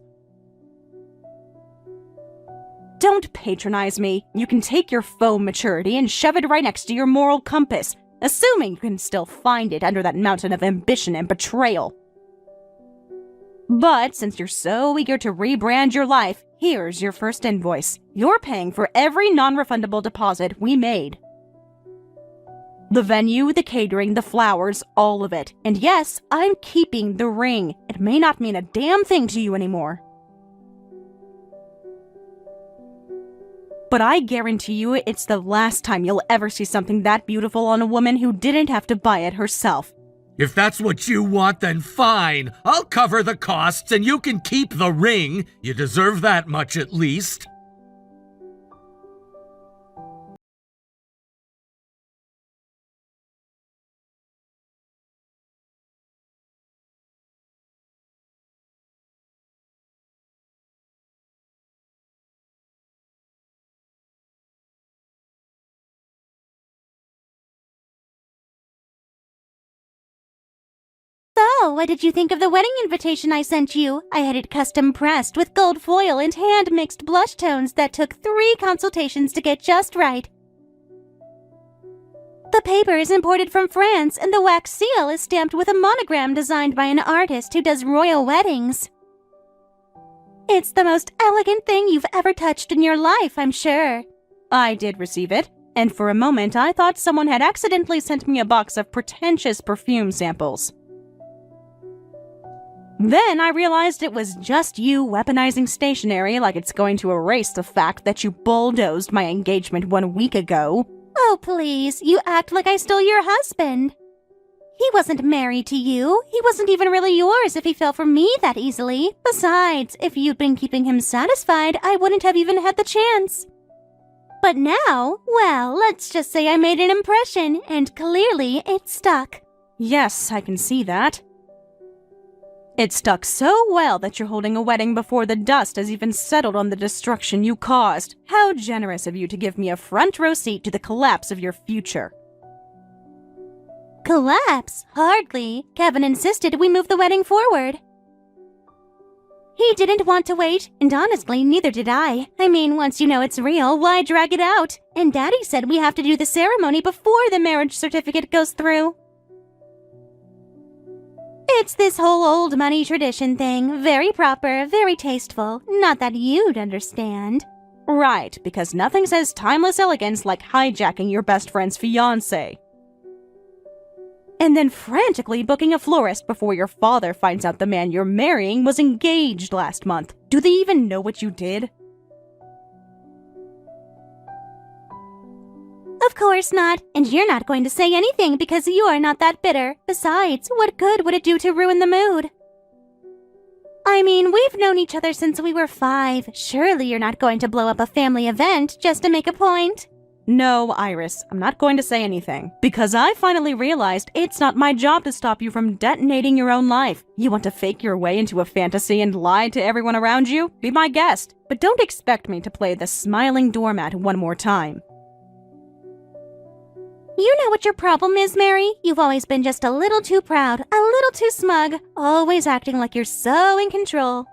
Speaker 2: Don't patronize me. You can take your faux maturity and shove it right next to your moral compass, assuming you can still find it under that mountain of ambition and betrayal. But since you're so eager to rebrand your life, here's your first invoice. You're paying for every non-refundable deposit we made. The venue, the catering, the flowers, all of it. And yes, I'm keeping the ring. It may not mean a damn thing to you anymore. But I guarantee you it's the last time you'll ever see something that beautiful on a woman who didn't have to buy it herself.
Speaker 3: If that's what you want, then fine. I'll cover the costs and you can keep the ring. You deserve that much at least.
Speaker 1: So, what did you think of the wedding invitation I sent you? I had it custom pressed with gold foil and hand-mixed blush tones that took 3 consultations to get just right. The paper is imported from France, and the wax seal is stamped with a monogram designed by an artist who does royal weddings. It's the most elegant thing you've ever touched in your life, I'm sure.
Speaker 2: I did receive it, and for a moment I thought someone had accidentally sent me a box of pretentious perfume samples. Then I realized it was just you weaponizing stationery like it's going to erase the fact that you bulldozed my engagement 1 week ago.
Speaker 1: Oh, please, you act like I stole your husband. He wasn't married to you. He wasn't even really yours if he fell for me that easily. Besides, if you'd been keeping him satisfied, I wouldn't have even had the chance. But now, well, let's just say I made an impression, and clearly it stuck.
Speaker 2: Yes, I can see that. It stuck so well that you're holding a wedding before the dust has even settled on the destruction you caused. How generous of you to give me a front row seat to the collapse of your future.
Speaker 1: Collapse? Hardly. Kevin insisted we move the wedding forward. He didn't want to wait, and honestly, neither did I. I mean, once you know it's real, why drag it out? And Daddy said we have to do the ceremony before the marriage certificate goes through. It's this whole old money tradition thing. Very proper, very tasteful. Not that you'd understand.
Speaker 2: Right, because nothing says timeless elegance like hijacking your best friend's fiancé. And then frantically booking a florist before your father finds out the man you're marrying was engaged last month. Do they even know what you did?
Speaker 1: Of course not, and you're not going to say anything because you are not that bitter. Besides, what good would it do to ruin the mood? I mean, we've known each other since we were 5. Surely you're not going to blow up a family event just to make a point.
Speaker 2: No, Iris, I'm not going to say anything. Because I finally realized it's not my job to stop you from detonating your own life. You want to fake your way into a fantasy and lie to everyone around you? Be my guest. But don't expect me to play the smiling doormat one more time.
Speaker 1: You know what your problem is, Mary? You've always been just a little too proud, a little too smug, always acting like you're so in control.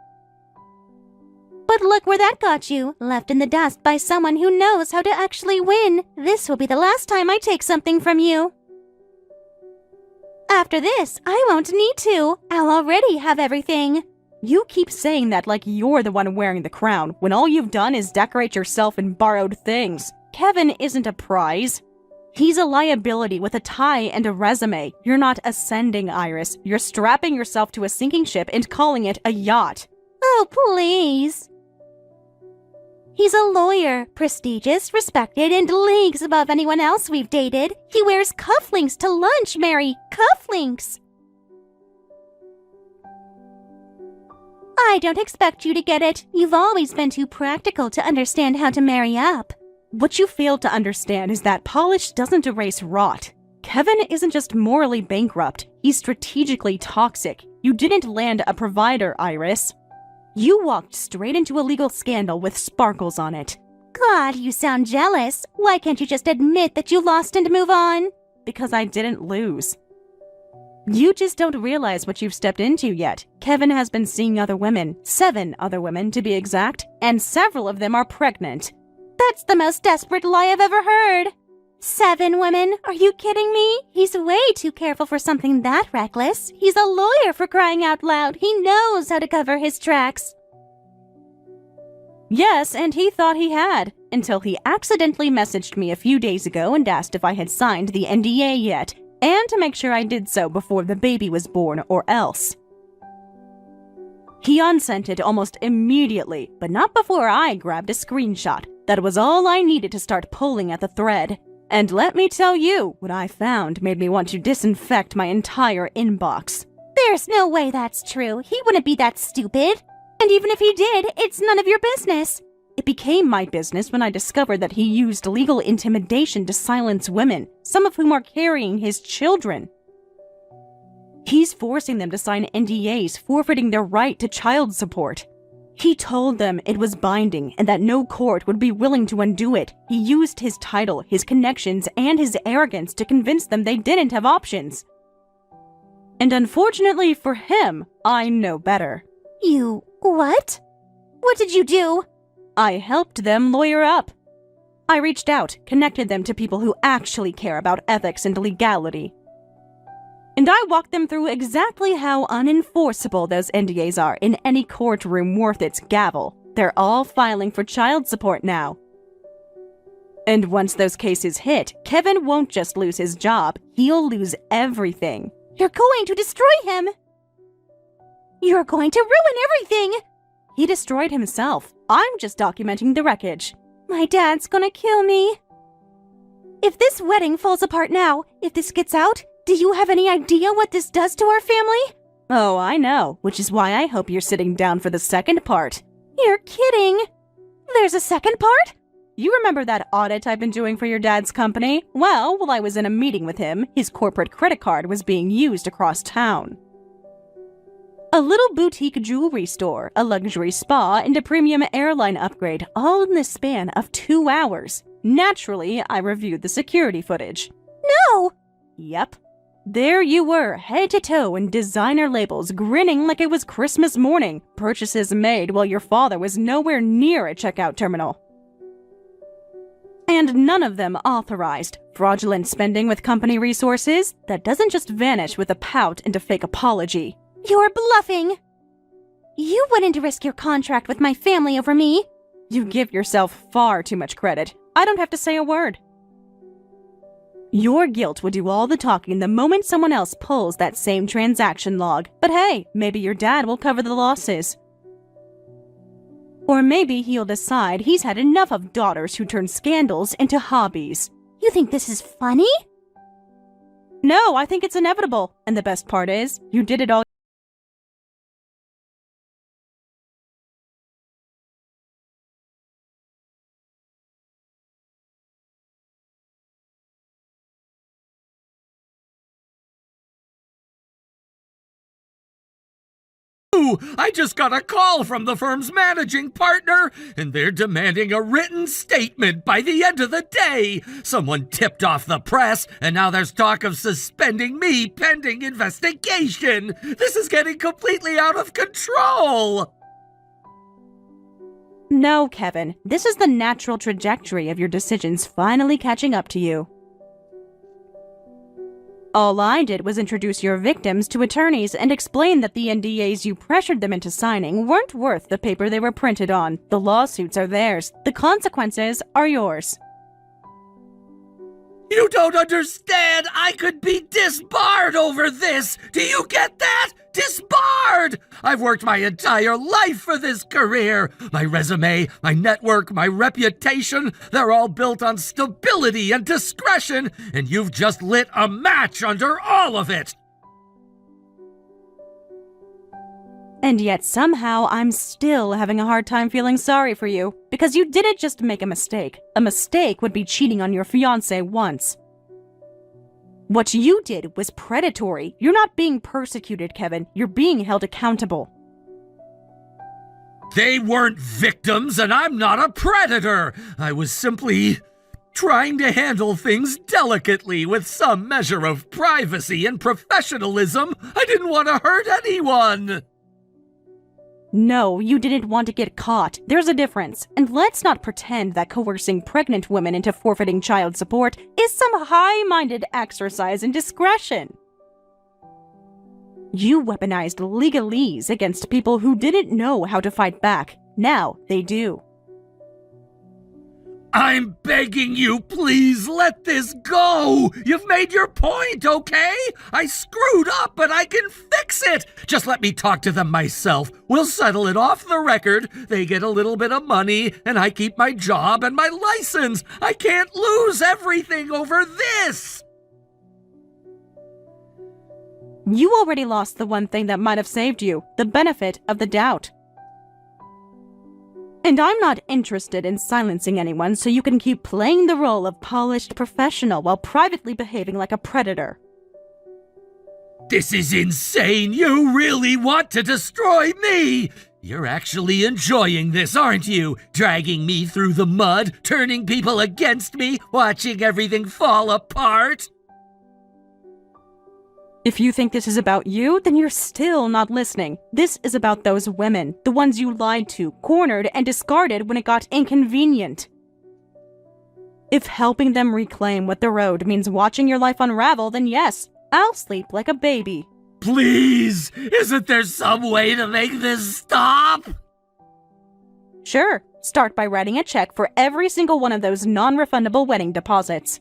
Speaker 1: But look where that got you, left in the dust by someone who knows how to actually win. This will be the last time I take something from you. After this, I won't need to. I'll already have everything.
Speaker 2: You keep saying that like you're the one wearing the crown, when all you've done is decorate yourself in borrowed things. Kevin isn't a prize. He's a liability with a tie and a resume. You're not ascending, Iris. You're strapping yourself to a sinking ship and calling it a yacht.
Speaker 1: Oh, please. He's a lawyer, prestigious, respected, and leagues above anyone else we've dated. He wears cufflinks to lunch, Mary. Cufflinks. I don't expect you to get it. You've always been too practical to understand how to marry up.
Speaker 2: What you fail to understand is that polish doesn't erase rot. Kevin isn't just morally bankrupt, he's strategically toxic. You didn't land a provider, Iris. You walked straight into a legal scandal with sparkles on it.
Speaker 1: God, you sound jealous. Why can't you just admit that you lost and move on?
Speaker 2: because I didn't lose. You just don't realize what you've stepped into yet. Kevin has been seeing other women, 7 other women to be exact, and several of them are pregnant.
Speaker 1: That's the most desperate lie I've ever heard. 7 women? Are you kidding me? He's way too careful for something that reckless. He's a lawyer, for crying out loud. He knows how to cover his tracks.
Speaker 2: Yes, and he thought he had, until he accidentally messaged me a few days ago and asked if I had signed the NDA yet, and to make sure I did so before the baby was born or else. He unsent it almost immediately, but not before I grabbed a screenshot. That was all I needed to start pulling at the thread. And let me tell you, what I found made me want to disinfect my entire inbox.
Speaker 1: There's no way that's true. He wouldn't be that stupid. And even if he did, it's none of your business.
Speaker 2: It became my business when I discovered that he used legal intimidation to silence women, some of whom are carrying his children. He's forcing them to sign NDAs, forfeiting their right to child support. He told them it was binding and that no court would be willing to undo it. He used his title, his connections, and his arrogance to convince them they didn't have options. And unfortunately for him, I know better.
Speaker 1: You... what? What did you do?
Speaker 2: I helped them lawyer up. I reached out, connected them to people who actually care about ethics and legality. And I walked them through exactly how unenforceable those NDAs are in any courtroom worth its gavel. They're all filing for child support now. And once those cases hit, Kevin won't just lose his job, he'll lose everything.
Speaker 1: You're going to destroy him! You're going to ruin everything!
Speaker 2: He destroyed himself. I'm just documenting the wreckage.
Speaker 1: My dad's gonna kill me. If this wedding falls apart now, if this gets out, do you have any idea what this does to our family?
Speaker 2: Oh, I know, which is why I hope you're sitting down for the second part.
Speaker 1: You're kidding. There's a second part?
Speaker 2: You remember that audit I've been doing for your dad's company? Well, while I was in a meeting with him, his corporate credit card was being used across town. A little boutique jewelry store, a luxury spa, and a premium airline upgrade, all in the span of 2 hours. Naturally, I reviewed the security footage.
Speaker 1: No!
Speaker 2: Yep. There you were, head to toe in designer labels, grinning like it was Christmas morning. Purchases made while your father was nowhere near a checkout terminal. And none of them authorized. Fraudulent spending with company resources that doesn't just vanish with a pout and a fake apology.
Speaker 1: You're bluffing! You wouldn't risk your contract with my family over me.
Speaker 2: You give yourself far too much credit. I don't have to say a word. Your guilt would do all the talking the moment someone else pulls that same transaction log. But hey, maybe your dad will cover the losses. Or maybe he'll decide he's had enough of daughters who turn scandals into hobbies.
Speaker 1: You think this is funny?
Speaker 2: No, I think it's inevitable. And the best part is, you did it all.
Speaker 3: I just got a call from the firm's managing partner, and they're demanding a written statement by the end of the day. Someone tipped off the press, and now there's talk of suspending me pending investigation. This is getting completely out of control.
Speaker 2: No, Kevin. This is the natural trajectory of your decisions finally catching up to you. All I did was introduce your victims to attorneys and explain that the NDAs you pressured them into signing weren't worth the paper they were printed on. The lawsuits are theirs. The consequences are yours.
Speaker 3: You don't understand. I could be disbarred over this. Do you get that? Disbarred! I've worked my entire life for this career. My resume, my network, my reputation, they're all built on stability and discretion, and you've just lit a match under all of it.
Speaker 2: And yet somehow I'm still having a hard time feeling sorry for you, because you didn't just make a mistake. A mistake would be cheating on your fiancé once. What you did was predatory. You're not being persecuted, Kevin. You're being held accountable.
Speaker 3: They weren't victims, and I'm not a predator. I was simply trying to handle things delicately with some measure of privacy and professionalism. I didn't want to hurt anyone.
Speaker 2: No, you didn't want to get caught. There's a difference. And let's not pretend that coercing pregnant women into forfeiting child support is some high-minded exercise in discretion. You weaponized legalese against people who didn't know how to fight back. Now they do.
Speaker 3: I'm begging you, please let this go. You've made your point, okay? I screwed up, but I can fix it. Just let me talk to them myself. We'll settle it off the record. They get a little bit of money, and I keep my job and my license. I can't lose everything over this.
Speaker 2: You already lost the one thing that might have saved you, the benefit of the doubt. And I'm not interested in silencing anyone so you can keep playing the role of polished professional while privately behaving like a predator.
Speaker 3: This is insane. You really want to destroy me. You're actually enjoying this, aren't you? Dragging me through the mud, turning people against me, watching everything fall apart.
Speaker 2: If you think this is about you, then you're still not listening. This is about those women, the ones you lied to, cornered, and discarded when it got inconvenient. If helping them reclaim what they're owed means watching your life unravel, then yes, I'll sleep like a baby.
Speaker 3: Please, isn't there some way to make this stop?
Speaker 2: Sure, start by writing a check for every single one of those non-refundable wedding deposits.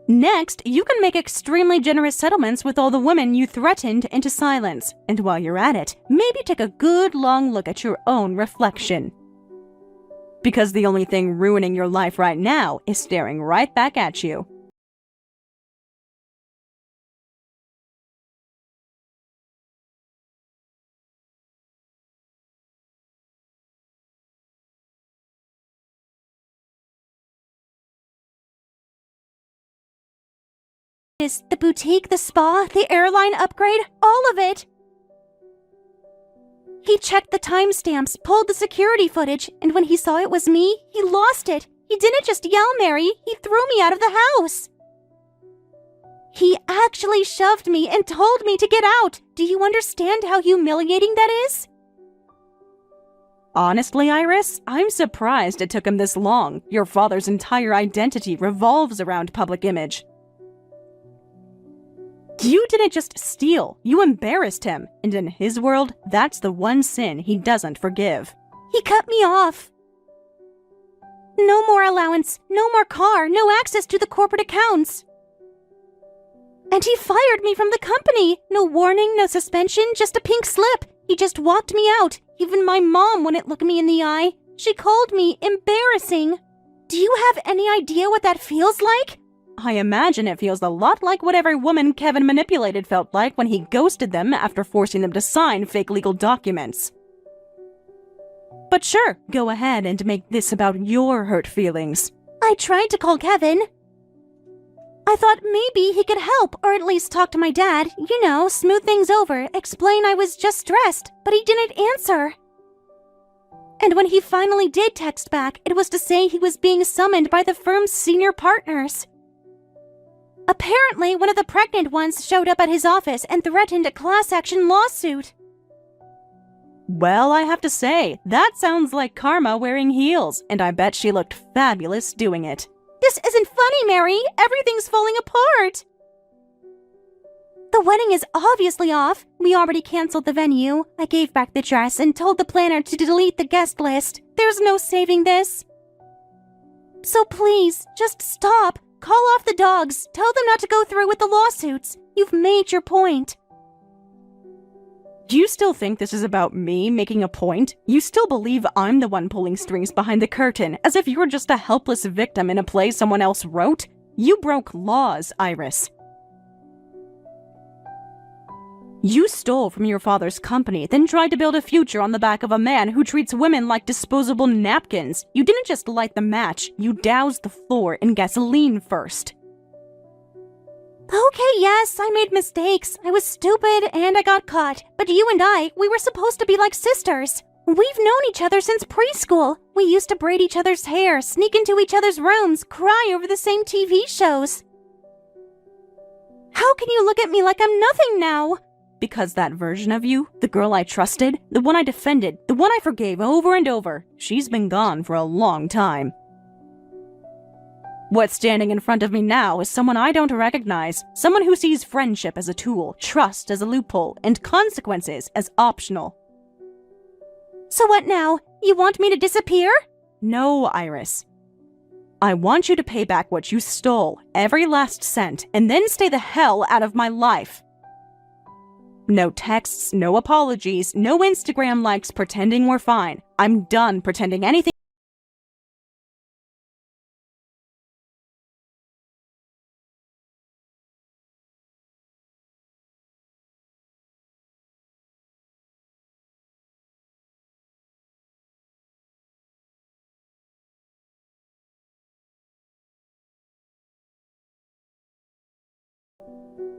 Speaker 2: Next, you can make extremely generous settlements with all the women you threatened into silence. And while you're at it, maybe take a good long look at your own reflection. Because the only thing ruining your life right now is staring right back at you.
Speaker 1: The boutique, the spa, the airline upgrade, all of it. He checked the timestamps, pulled the security footage, and when he saw it was me, he lost it. He didn't just yell, Mary, he threw me out of the house. He actually shoved me and told me to get out. Do you understand how humiliating that is?
Speaker 2: Honestly, Iris, I'm surprised it took him this long. Your father's entire identity revolves around public image. You didn't just steal, you embarrassed him, and in his world, that's the one sin he doesn't forgive.
Speaker 1: He cut me off. No more allowance, no more car, no access to the corporate accounts. And he fired me from the company. No warning, no suspension, just a pink slip. He just walked me out. Even my mom wouldn't look me in the eye. She called me embarrassing. Do you have any idea what that feels like?
Speaker 2: I imagine it feels a lot like what every woman Kevin manipulated felt like when he ghosted them after forcing them to sign fake legal documents. But sure, go ahead and make this about your hurt feelings.
Speaker 1: I tried to call Kevin. I thought maybe he could help, or at least talk to my dad. You know, smooth things over, explain I was just stressed, but he didn't answer. And when he finally did text back, it was to say he was being summoned by the firm's senior partners. Apparently, one of the pregnant ones showed up at his office and threatened a class action lawsuit.
Speaker 2: Well, I have to say, that sounds like Karma wearing heels, and I bet she looked fabulous doing it.
Speaker 1: This isn't funny, Mary. Everything's falling apart. The wedding is obviously off. We already canceled the venue. I gave back the dress and told the planner to delete the guest list. There's no saving this. So please, just stop. Call off the dogs. Tell them not to go through with the lawsuits. You've made your point.
Speaker 2: Do you still think this is about me making a point? You still believe I'm the one pulling strings behind the curtain, as if you're just a helpless victim in a play someone else wrote? You broke laws, Iris. You stole from your father's company, then tried to build a future on the back of a man who treats women like disposable napkins. You didn't just light the match, you doused the floor in gasoline first.
Speaker 1: Okay, yes, I made mistakes. I was stupid and I got caught. But you and I, we were supposed to be like sisters. We've known each other since preschool. We used to braid each other's hair, sneak into each other's rooms, cry over the same TV shows. How can you look at me like I'm nothing now?
Speaker 2: Because that version of you, the girl I trusted, the one I defended, the one I forgave over and over, she's been gone for a long time. What's standing in front of me now is someone I don't recognize, someone who sees friendship as a tool, trust as a loophole, and consequences as optional.
Speaker 1: So what now? You want me to disappear?
Speaker 2: No, Iris. I want you to pay back what you stole, every last cent, and then stay the hell out of my life. No texts, no apologies, no Instagram likes pretending we're fine. I'm done pretending anything.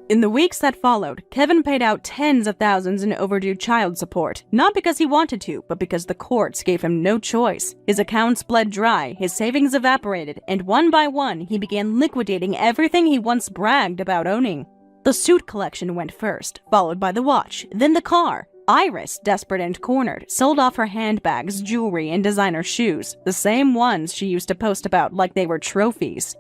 Speaker 2: In the weeks that followed, Kevin paid out tens of thousands in overdue child support, not because he wanted to, but because the courts gave him no choice. His accounts bled dry, his savings evaporated, and one by one, he began liquidating everything he once bragged about owning. The suit collection went first, followed by the watch, then the car. Iris, desperate and cornered, sold off her handbags, jewelry, and designer shoes, the same ones she used to post about like they were trophies.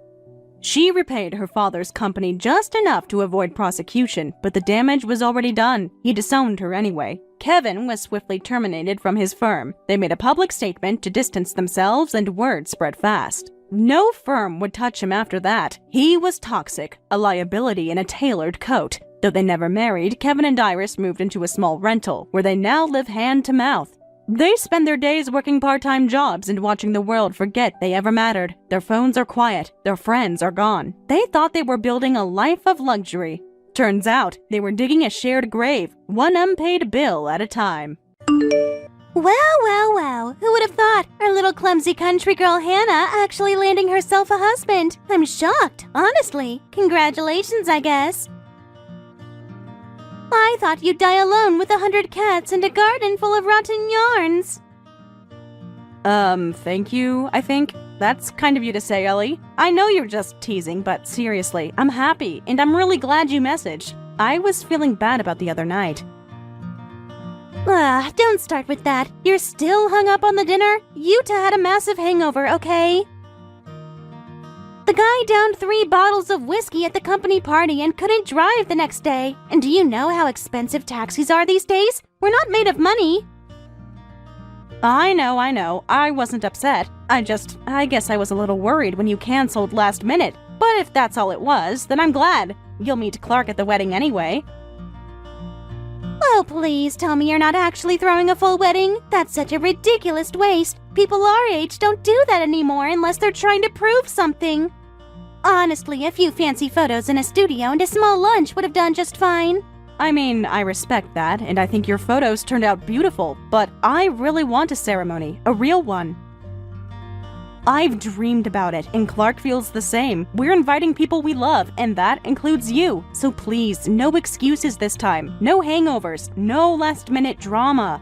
Speaker 2: She repaid her father's company just enough to avoid prosecution, but the damage was already done. He disowned her anyway. Kevin was swiftly terminated from his firm. They made a public statement to distance themselves, and word spread fast. No firm would touch him after that. He was toxic, a liability in a tailored coat. Though they never married, Kevin and Iris moved into a small rental, where they now live hand to mouth. They spend their days working part-time jobs and watching the world forget they ever mattered. Their phones are quiet. Their friends are gone. They thought they were building a life of luxury. Turns out, they were digging a shared grave, one unpaid bill at a time.
Speaker 1: Wow. Who would have thought? Our little clumsy country girl Hannah actually landing herself a husband. I'm shocked, honestly. Congratulations, I guess. I thought you'd die alone with 100 cats and a garden full of rotten yarns.
Speaker 2: Thank you, I think. That's kind of you to say, Ellie. I know you're just teasing, but seriously, I'm happy, and I'm really glad you messaged. I was feeling bad about the other night.
Speaker 1: Don't start with that. You're still hung up on the dinner? Yuta had a massive hangover, okay? The guy downed 3 bottles of whiskey at the company party and couldn't drive the next day. And do you know how expensive taxis are these days? We're not made of money.
Speaker 2: I know. I wasn't upset. I guess I was a little worried when you canceled last minute. But if that's all it was, then I'm glad. You'll meet Clark at the wedding anyway.
Speaker 1: Oh, please tell me you're not actually throwing a full wedding. That's such a ridiculous waste. People our age don't do that anymore unless they're trying to prove something. Honestly, a few fancy photos in a studio and a small lunch would have done just fine.
Speaker 2: I mean, I respect that, and I think your photos turned out beautiful, but I really want a ceremony, a real one. I've dreamed about it, and Clark feels the same. We're inviting people we love, and that includes you. So please, no excuses this time. No hangovers. No last-minute drama.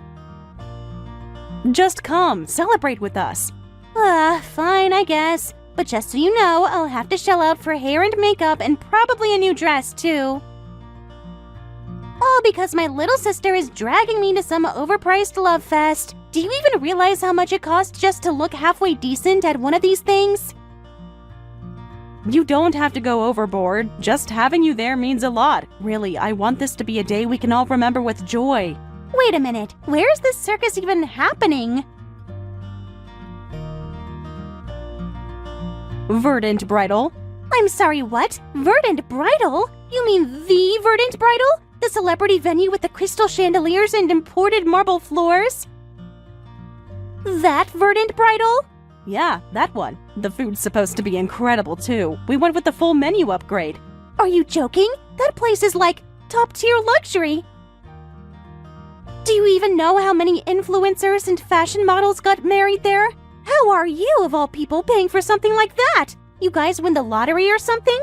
Speaker 2: Just come, celebrate with us.
Speaker 1: Fine, I guess. But just so you know, I'll have to shell out for hair and makeup and probably a new dress, too. All because my little sister is dragging me to some overpriced love fest. Do you even realize how much it costs just to look halfway decent at one of these things?
Speaker 2: You don't have to go overboard. Just having you there means a lot. Really, I want this to be a day we can all remember with joy.
Speaker 1: Wait a minute, where is this circus even happening?
Speaker 2: Verdant Bridal.
Speaker 1: I'm sorry, what? Verdant Bridal? You mean the Verdant Bridal? The celebrity venue with the crystal chandeliers and imported marble floors? That Verdant Bridal?
Speaker 2: Yeah, that one. The food's supposed to be incredible, too. We went with the full menu upgrade.
Speaker 1: Are you joking? That place is like top-tier luxury. Do you even know how many influencers and fashion models got married there? How are you, of all people, paying for something like that? You guys win the lottery or something?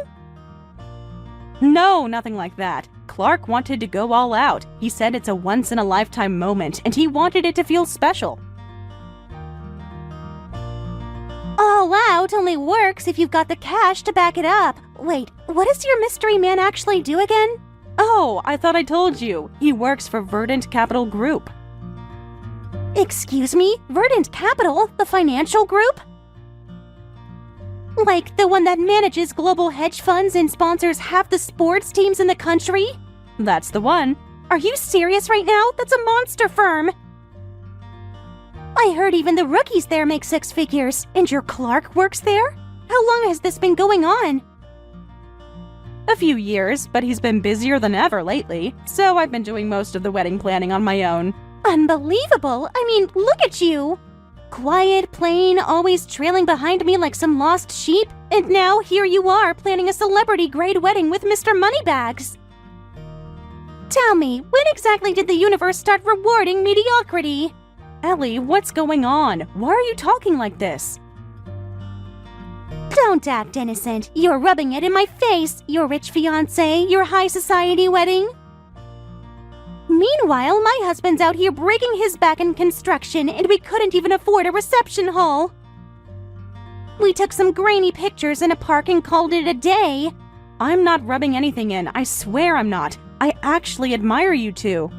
Speaker 2: No, nothing like that. Clark wanted to go all out. He said it's a once-in-a-lifetime moment, and he wanted it to feel special.
Speaker 1: All out only works if you've got the cash to back it up. Wait, what does your mystery man actually do again?
Speaker 2: Oh, I thought I told you. He works for Verdant Capital Group.
Speaker 1: Excuse me? Verdant Capital? The financial group? Like the one that manages global hedge funds and sponsors half the sports teams in the country?
Speaker 2: That's the one.
Speaker 1: Are you serious right now? That's a monster firm. I heard even the rookies there make six figures. And your Clark works there? How long has this been going on?
Speaker 2: A few years, but he's been busier than ever lately, so I've been doing most of the wedding planning on my own.
Speaker 1: Unbelievable! I mean, look at you! Quiet, plain, always trailing behind me like some lost sheep, and now here you are planning a celebrity-grade wedding with Mr. Moneybags. Tell me, when exactly did the universe start rewarding mediocrity?
Speaker 2: Ellie, what's going on? Why are you talking like this?
Speaker 1: Don't act innocent. You're rubbing it in my face, your rich fiancé, your high society wedding. Meanwhile, my husband's out here breaking his back in construction, and we couldn't even afford a reception hall. We took some grainy pictures in a park and called it a day.
Speaker 2: I'm not rubbing anything in. I swear I'm not. I actually admire you two.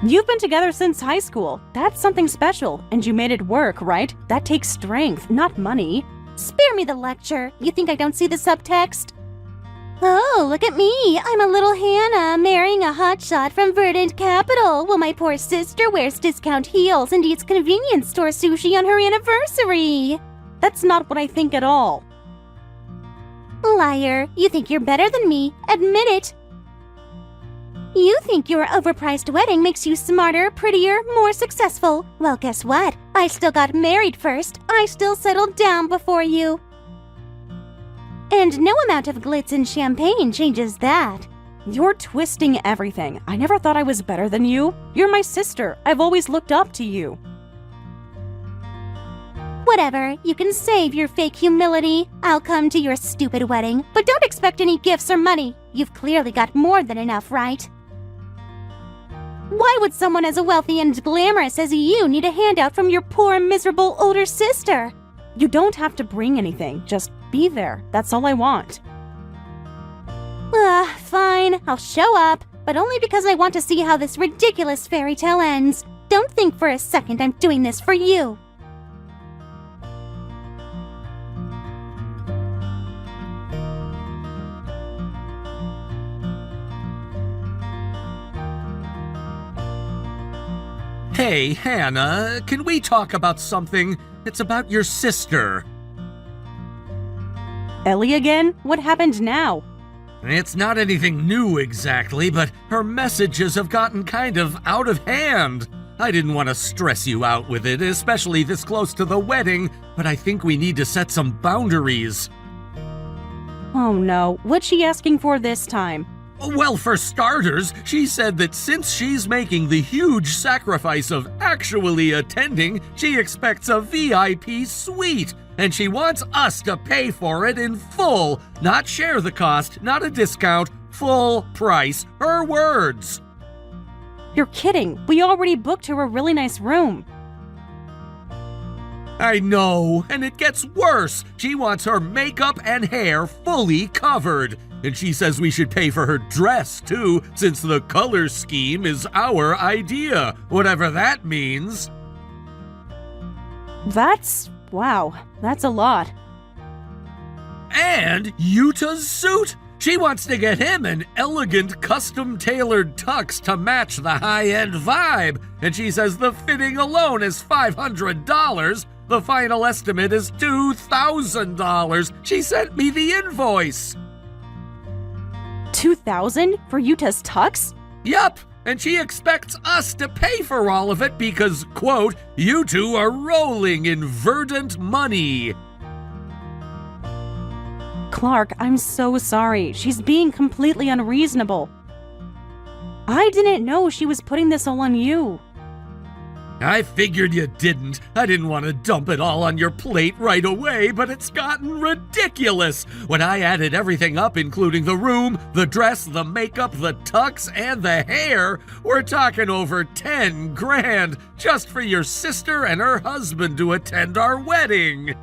Speaker 2: You've been together since high school. That's something special, and you made it work, right? That takes strength, not money.
Speaker 1: Spare me the lecture. You think I don't see the subtext? Oh, look at me. I'm a little Hannah marrying a hotshot from Verdant Capital while my poor sister wears discount heels and eats convenience store sushi on her anniversary.
Speaker 2: That's not what I think at all.
Speaker 1: Liar. You think you're better than me. Admit it. You think your overpriced wedding makes you smarter, prettier, more successful. Well, guess what? I still got married first. I still settled down before you. And no amount of glitz and champagne changes that.
Speaker 2: You're twisting everything. I never thought I was better than you. You're my sister. I've always looked up to you.
Speaker 1: Whatever. You can save your fake humility. I'll come to your stupid wedding, but don't expect any gifts or money. You've clearly got more than enough, right? Why would someone as wealthy and glamorous as you need a handout from your poor, miserable older sister?
Speaker 2: You don't have to bring anything. Just be there. That's all I want.
Speaker 1: Fine. I'll show up, but only because I want to see how this ridiculous fairy tale ends. Don't think for a second I'm doing this for you.
Speaker 3: Hey, Hannah, can we talk about something? It's about your sister.
Speaker 2: Ellie again? What happened now?
Speaker 3: It's not anything new exactly, but her messages have gotten kind of out of hand. I didn't want to stress you out with it, especially this close to the wedding, but I think we need to set some boundaries.
Speaker 2: Oh no, what's she asking for this time?
Speaker 3: Well, for starters, she said that since she's making the huge sacrifice of actually attending, she expects a VIP suite, and she wants us to pay for it in full, not share the cost, not a discount, full price, her words.
Speaker 2: You're kidding. We already booked her a really nice room.
Speaker 3: I know, and it gets worse. She wants her makeup and hair fully covered. And she says we should pay for her dress, too, since the color scheme is our idea, whatever that means.
Speaker 2: Wow, that's a lot.
Speaker 3: And Utah's suit? She wants to get him an elegant, custom-tailored tux to match the high-end vibe. And she says the fitting alone is $500. The final estimate is $2,000. She sent me the invoice.
Speaker 2: $2,000 for Utah's tux?
Speaker 3: Yup, and she expects us to pay for all of it because, quote, you two are rolling in verdant money.
Speaker 2: Clark, I'm so sorry. She's being completely unreasonable. I didn't know she was putting this all on you.
Speaker 3: I figured you didn't. I didn't want to dump it all on your plate right away, but it's gotten ridiculous. When I added everything up, including the room, the dress, the makeup, the tux, and the hair, we're talking over 10 grand just for your sister and her husband to attend our wedding.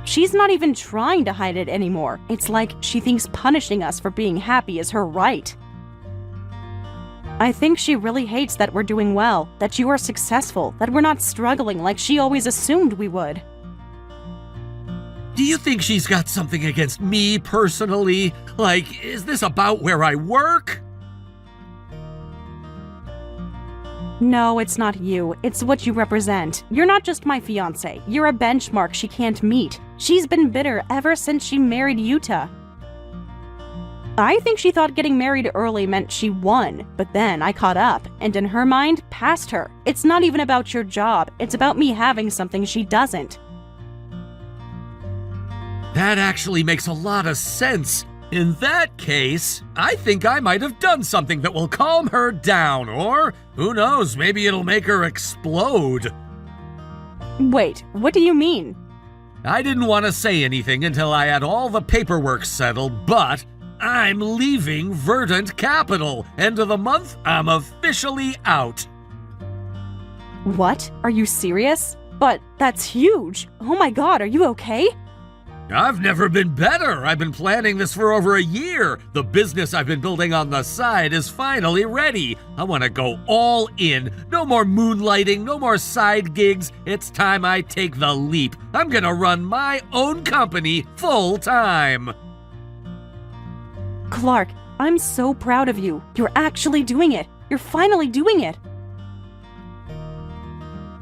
Speaker 2: She's not even trying to hide it anymore. It's like she thinks punishing us for being happy is her right. I think she really hates that we're doing well, that you are successful, that we're not struggling like she always assumed we would.
Speaker 3: Do you think she's got something against me personally? Like, is this about where I work?
Speaker 2: No, it's not you. It's what you represent. You're not just my fiancé. You're a benchmark she can't meet. She's been bitter ever since she married Yuta. I think she thought getting married early meant she won, but then I caught up, and in her mind, passed her. It's not even about your job. It's about me having something she doesn't.
Speaker 3: That actually makes a lot of sense. In that case, I think I might have done something that will calm her down, or, who knows, maybe it'll make her explode.
Speaker 2: Wait, what do you mean?
Speaker 3: I didn't want to say anything until I had all the paperwork settled, but I'm leaving Verdant Capital. End of the month, I'm officially out.
Speaker 2: What? Are you serious? But that's huge. Oh my god, are you okay?
Speaker 3: I've never been better. I've been planning this for over a year. The business I've been building on the side is finally ready. I want to go all in. No more moonlighting, no more side gigs. It's time I take the leap. I'm gonna run my own company full time.
Speaker 2: Clark, I'm so proud of you. You're actually doing it. You're finally doing it.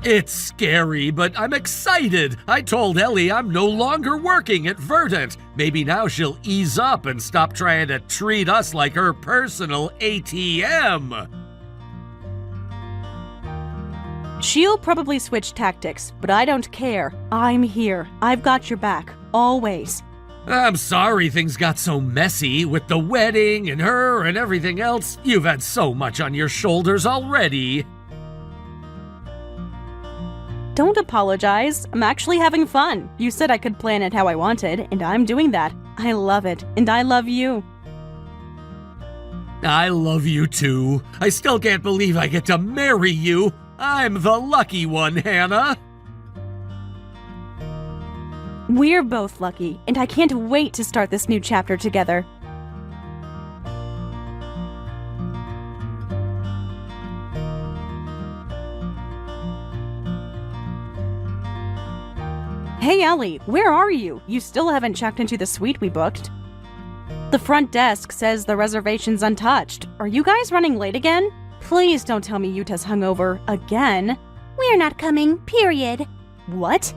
Speaker 3: It's scary, but I'm excited. I told Ellie I'm no longer working at Verdant. Maybe now she'll ease up and stop trying to treat us like her personal ATM.
Speaker 2: She'll probably switch tactics, but I don't care. I'm here. I've got your back. Always.
Speaker 3: I'm sorry things got so messy with the wedding and her and everything else. You've had so much on your shoulders already.
Speaker 2: Don't apologize. I'm actually having fun. You said I could plan it how I wanted, and I'm doing that. I love it, and I love you.
Speaker 3: I love you too. I still can't believe I get to marry you. I'm the lucky one, Hannah.
Speaker 2: We're both lucky, and I can't wait to start this new chapter together. Hey Ellie, where are you? You still haven't checked into the suite we booked. The front desk says the reservation's untouched. Are you guys running late again? Please don't tell me Yuta's hungover again.
Speaker 1: We're not coming, period.
Speaker 2: What?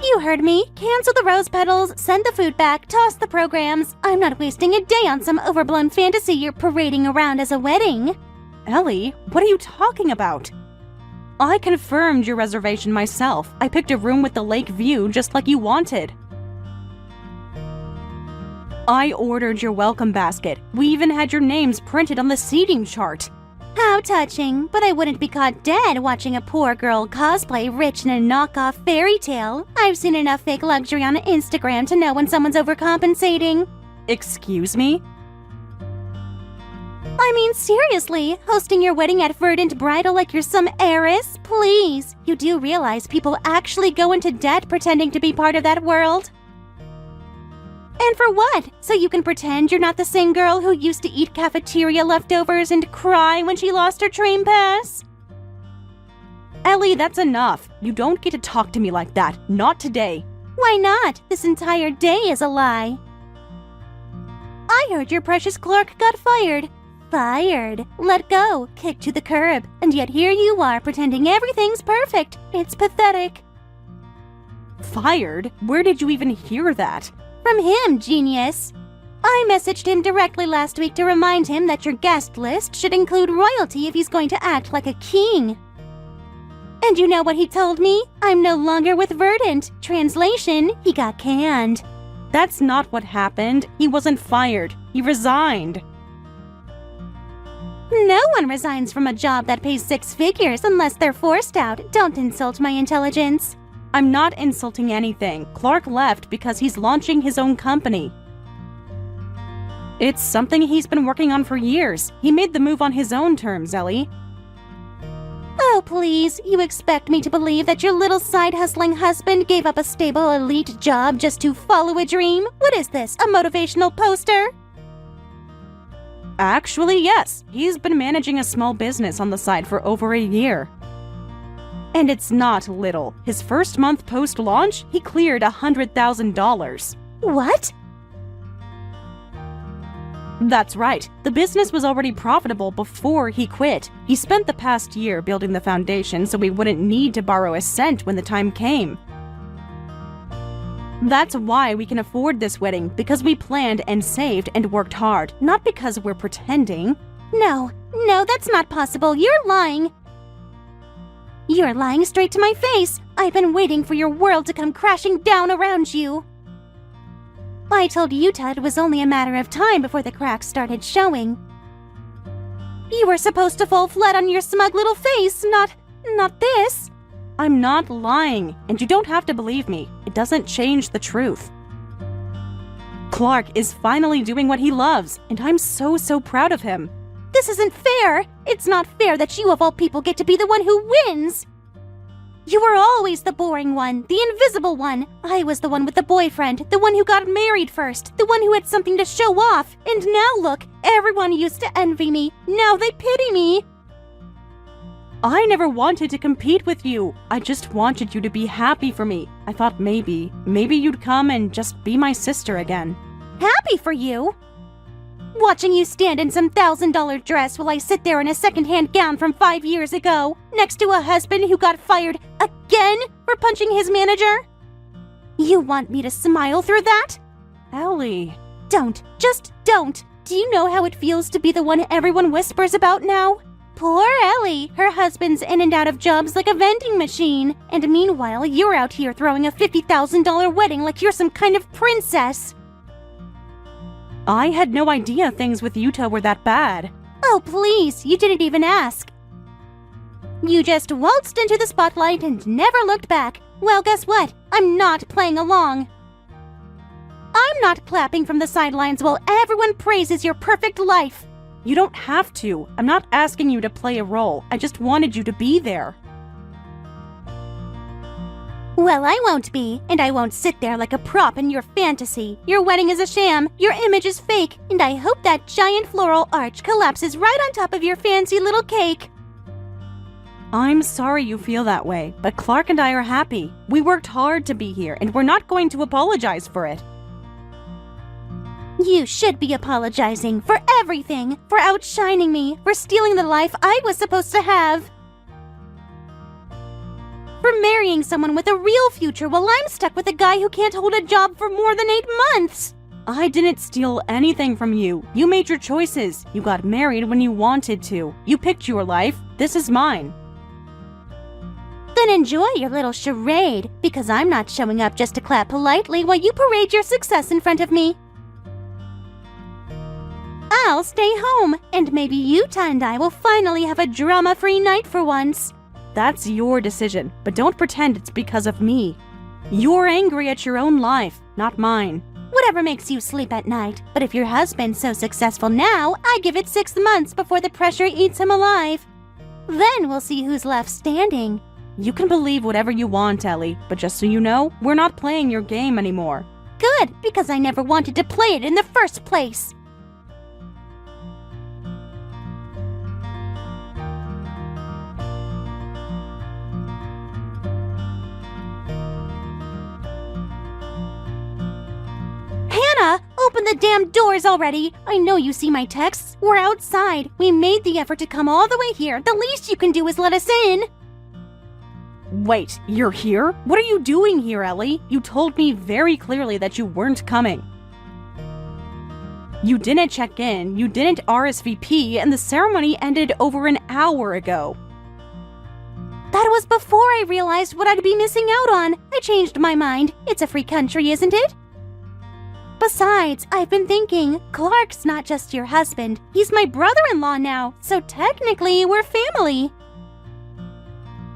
Speaker 1: You heard me. Cancel the rose petals, send the food back, toss the programs. I'm not wasting a day on some overblown fantasy you're parading around as a wedding.
Speaker 2: Ellie, what are you talking about? I confirmed your reservation myself. I picked a room with the lake view just like you wanted. I ordered your welcome basket. We even had your names printed on the seating chart.
Speaker 1: How touching, but I wouldn't be caught dead watching a poor girl cosplay rich in a knockoff fairy tale. I've seen enough fake luxury on Instagram to know when someone's overcompensating.
Speaker 2: Excuse me?
Speaker 1: I mean, seriously, hosting your wedding at Verdant Bridal like you're some heiress? Please, you do realize people actually go into debt pretending to be part of that world? And for what? So you can pretend you're not the same girl who used to eat cafeteria leftovers and cry when she lost her train pass?
Speaker 2: Ellie, that's enough. You don't get to talk to me like that. Not today.
Speaker 1: Why not? This entire day is a lie. I heard your precious Clark got fired. Fired. Let go. Kicked to the curb. And yet here you are pretending everything's perfect. It's pathetic.
Speaker 2: Fired? Where did you even hear that?
Speaker 1: From him, genius. I messaged him directly last week to remind him that your guest list should include royalty if he's going to act like a king. And you know what he told me? I'm no longer with Verdant. Translation, he got canned.
Speaker 2: That's not what happened. He wasn't fired. He resigned.
Speaker 1: No one resigns from a job that pays 6 figures unless they're forced out. Don't insult my intelligence.
Speaker 2: I'm not insulting anything. Clark left because he's launching his own company. It's something he's been working on for years. He made the move on his own terms, Ellie.
Speaker 1: Oh, please. You expect me to believe that your little side-hustling husband gave up a stable, elite job just to follow a dream? What is this, a motivational poster?
Speaker 2: Actually, yes. He's been managing a small business on the side for over a year. And it's not little. His first month post-launch, he cleared $100,000.
Speaker 1: What?
Speaker 2: That's right. The business was already profitable before he quit. He spent the past year building the foundation so we wouldn't need to borrow a cent when the time came. That's why we can afford this wedding, because we planned and saved and worked hard, not because we're pretending.
Speaker 1: No, that's not possible. You're lying. You're lying straight to my face. I've been waiting for your world to come crashing down around you. I told Utah it was only a matter of time before the cracks started showing. You were supposed to fall flat on your smug little face, not this.
Speaker 2: I'm not lying, and you don't have to believe me. It doesn't change the truth. Clark is finally doing what he loves, and I'm so proud of him.
Speaker 1: This isn't fair. It's not fair that you of all people get to be the one who wins. You were always the boring one, the invisible one. I was the one with the boyfriend, the one who got married first, the one who had something to show off. And now look, everyone used to envy me. Now they pity me.
Speaker 2: I never wanted to compete with you. I just wanted you to be happy for me. I thought maybe you'd come and just be my sister again.
Speaker 1: Happy for you? Watching you stand in some $1,000 dress while I sit there in a second-hand gown from 5 years ago, next to a husband who got fired again for punching his manager? You want me to smile through that?
Speaker 2: Ellie.
Speaker 1: Don't. Just don't. Do you know how it feels to be the one everyone whispers about now? Poor Ellie. Her husband's in and out of jobs like a vending machine. And meanwhile, you're out here throwing a $50,000 wedding like you're some kind of princess.
Speaker 2: I had no idea things with Utah were that bad.
Speaker 1: Oh, please, you didn't even ask. You just waltzed into the spotlight and never looked back. Well, guess what? I'm not playing along. I'm not clapping from the sidelines while everyone praises your perfect life.
Speaker 2: You don't have to. I'm not asking you to play a role. I just wanted you to be there.
Speaker 1: Well, I won't be, and I won't sit there like a prop in your fantasy. Your wedding is a sham, your image is fake, and I hope that giant floral arch collapses right on top of your fancy little cake.
Speaker 2: I'm sorry you feel that way, but Clark and I are happy. We worked hard to be here, and we're not going to apologize for it.
Speaker 1: You should be apologizing for everything, for outshining me, for stealing the life I was supposed to have. For marrying someone with a real future while I'm stuck with a guy who can't hold a job for more than 8 months.
Speaker 2: I didn't steal anything from you. You made your choices. You got married when you wanted to. You picked your life. This is mine.
Speaker 1: Then enjoy your little charade, because I'm not showing up just to clap politely while you parade your success in front of me. I'll stay home, and maybe Utah and I will finally have a drama-free night for once.
Speaker 2: That's your decision, but don't pretend it's because of me. You're angry at your own life, not mine.
Speaker 1: Whatever makes you sleep at night. But if your husband's so successful now, I give it 6 months before the pressure eats him alive. Then we'll see who's left standing.
Speaker 2: You can believe whatever you want, Ellie, but just so you know, we're not playing your game anymore.
Speaker 1: Good, because I never wanted to play it in the first place. Open the damn doors already! I know you see my texts. We're outside. We made the effort to come all the way here. The least you can do is let us in.
Speaker 2: Wait, you're here? What are you doing here, Ellie? You told me very clearly that you weren't coming. You didn't check in, you didn't RSVP, and the ceremony ended over an hour ago.
Speaker 1: That was before I realized what I'd be missing out on. I changed my mind. It's a free country, isn't it? Besides, I've been thinking, Clark's not just your husband. He's my brother-in-law now, so technically we're family.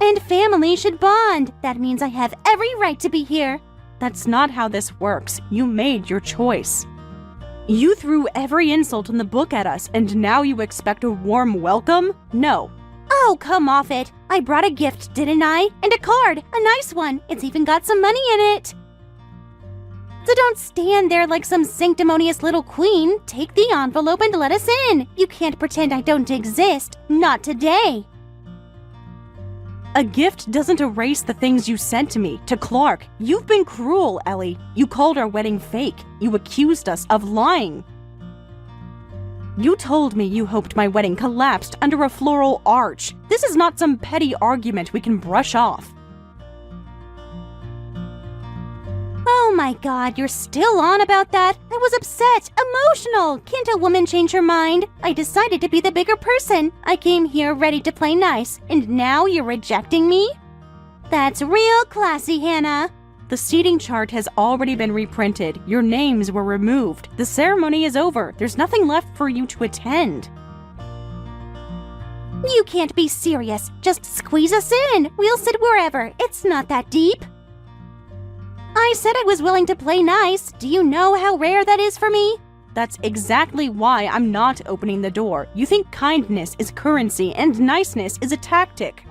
Speaker 1: And family should bond. That means I have every right to be here.
Speaker 2: That's not how this works. You made your choice. You threw every insult in the book at us, and now you expect a warm welcome? No.
Speaker 1: Oh, come off it. I brought a gift, didn't I? And a card, a nice one. It's even got some money in it. So don't stand there like some sanctimonious little queen. Take the envelope and let us in. You can't pretend I don't exist. Not today.
Speaker 2: A gift doesn't erase the things you sent to me, to Clark. You've been cruel, Ellie. You called our wedding fake. You accused us of lying. You told me you hoped my wedding collapsed under a floral arch. This is not some petty argument we can brush off.
Speaker 1: Oh my god, you're still on about that? I was upset, emotional. Can't a woman change her mind? I decided to be the bigger person. I came here ready to play nice, and now you're rejecting me? That's real classy, Hannah.
Speaker 2: The seating chart has already been reprinted. Your names were removed. The ceremony is over. There's nothing left for you to attend.
Speaker 1: You can't be serious. Just squeeze us in. We'll sit wherever. It's not that deep. I said I was willing to play nice. Do you know how rare that is for me?
Speaker 2: That's exactly why I'm not opening the door. You think kindness is currency and niceness is a tactic.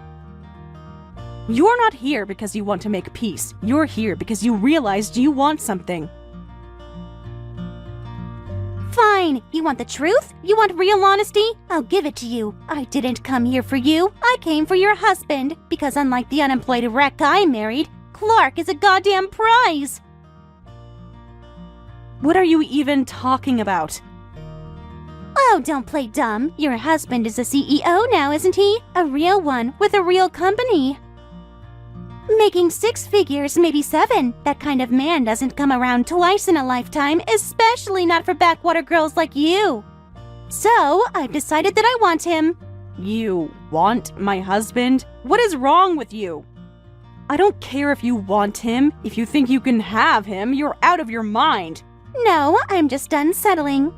Speaker 2: You're not here because you want to make peace. You're here because you realized you want something.
Speaker 1: Fine. You want the truth? You want real honesty? I'll give it to you. I didn't come here for you. I came for your husband. Because unlike the unemployed wreck I married, Clark is a goddamn prize!
Speaker 2: What are you even talking about?
Speaker 1: Oh, don't play dumb. Your husband is a CEO now, isn't he? A real one, with a real company. Making 6 figures, maybe 7. That kind of man doesn't come around twice in a lifetime, especially not for backwater girls like you. So, I've decided that I want him.
Speaker 2: You want my husband? What is wrong with you? I don't care if you want him. If you think you can have him, you're out of your mind.
Speaker 1: No, I'm just done settling.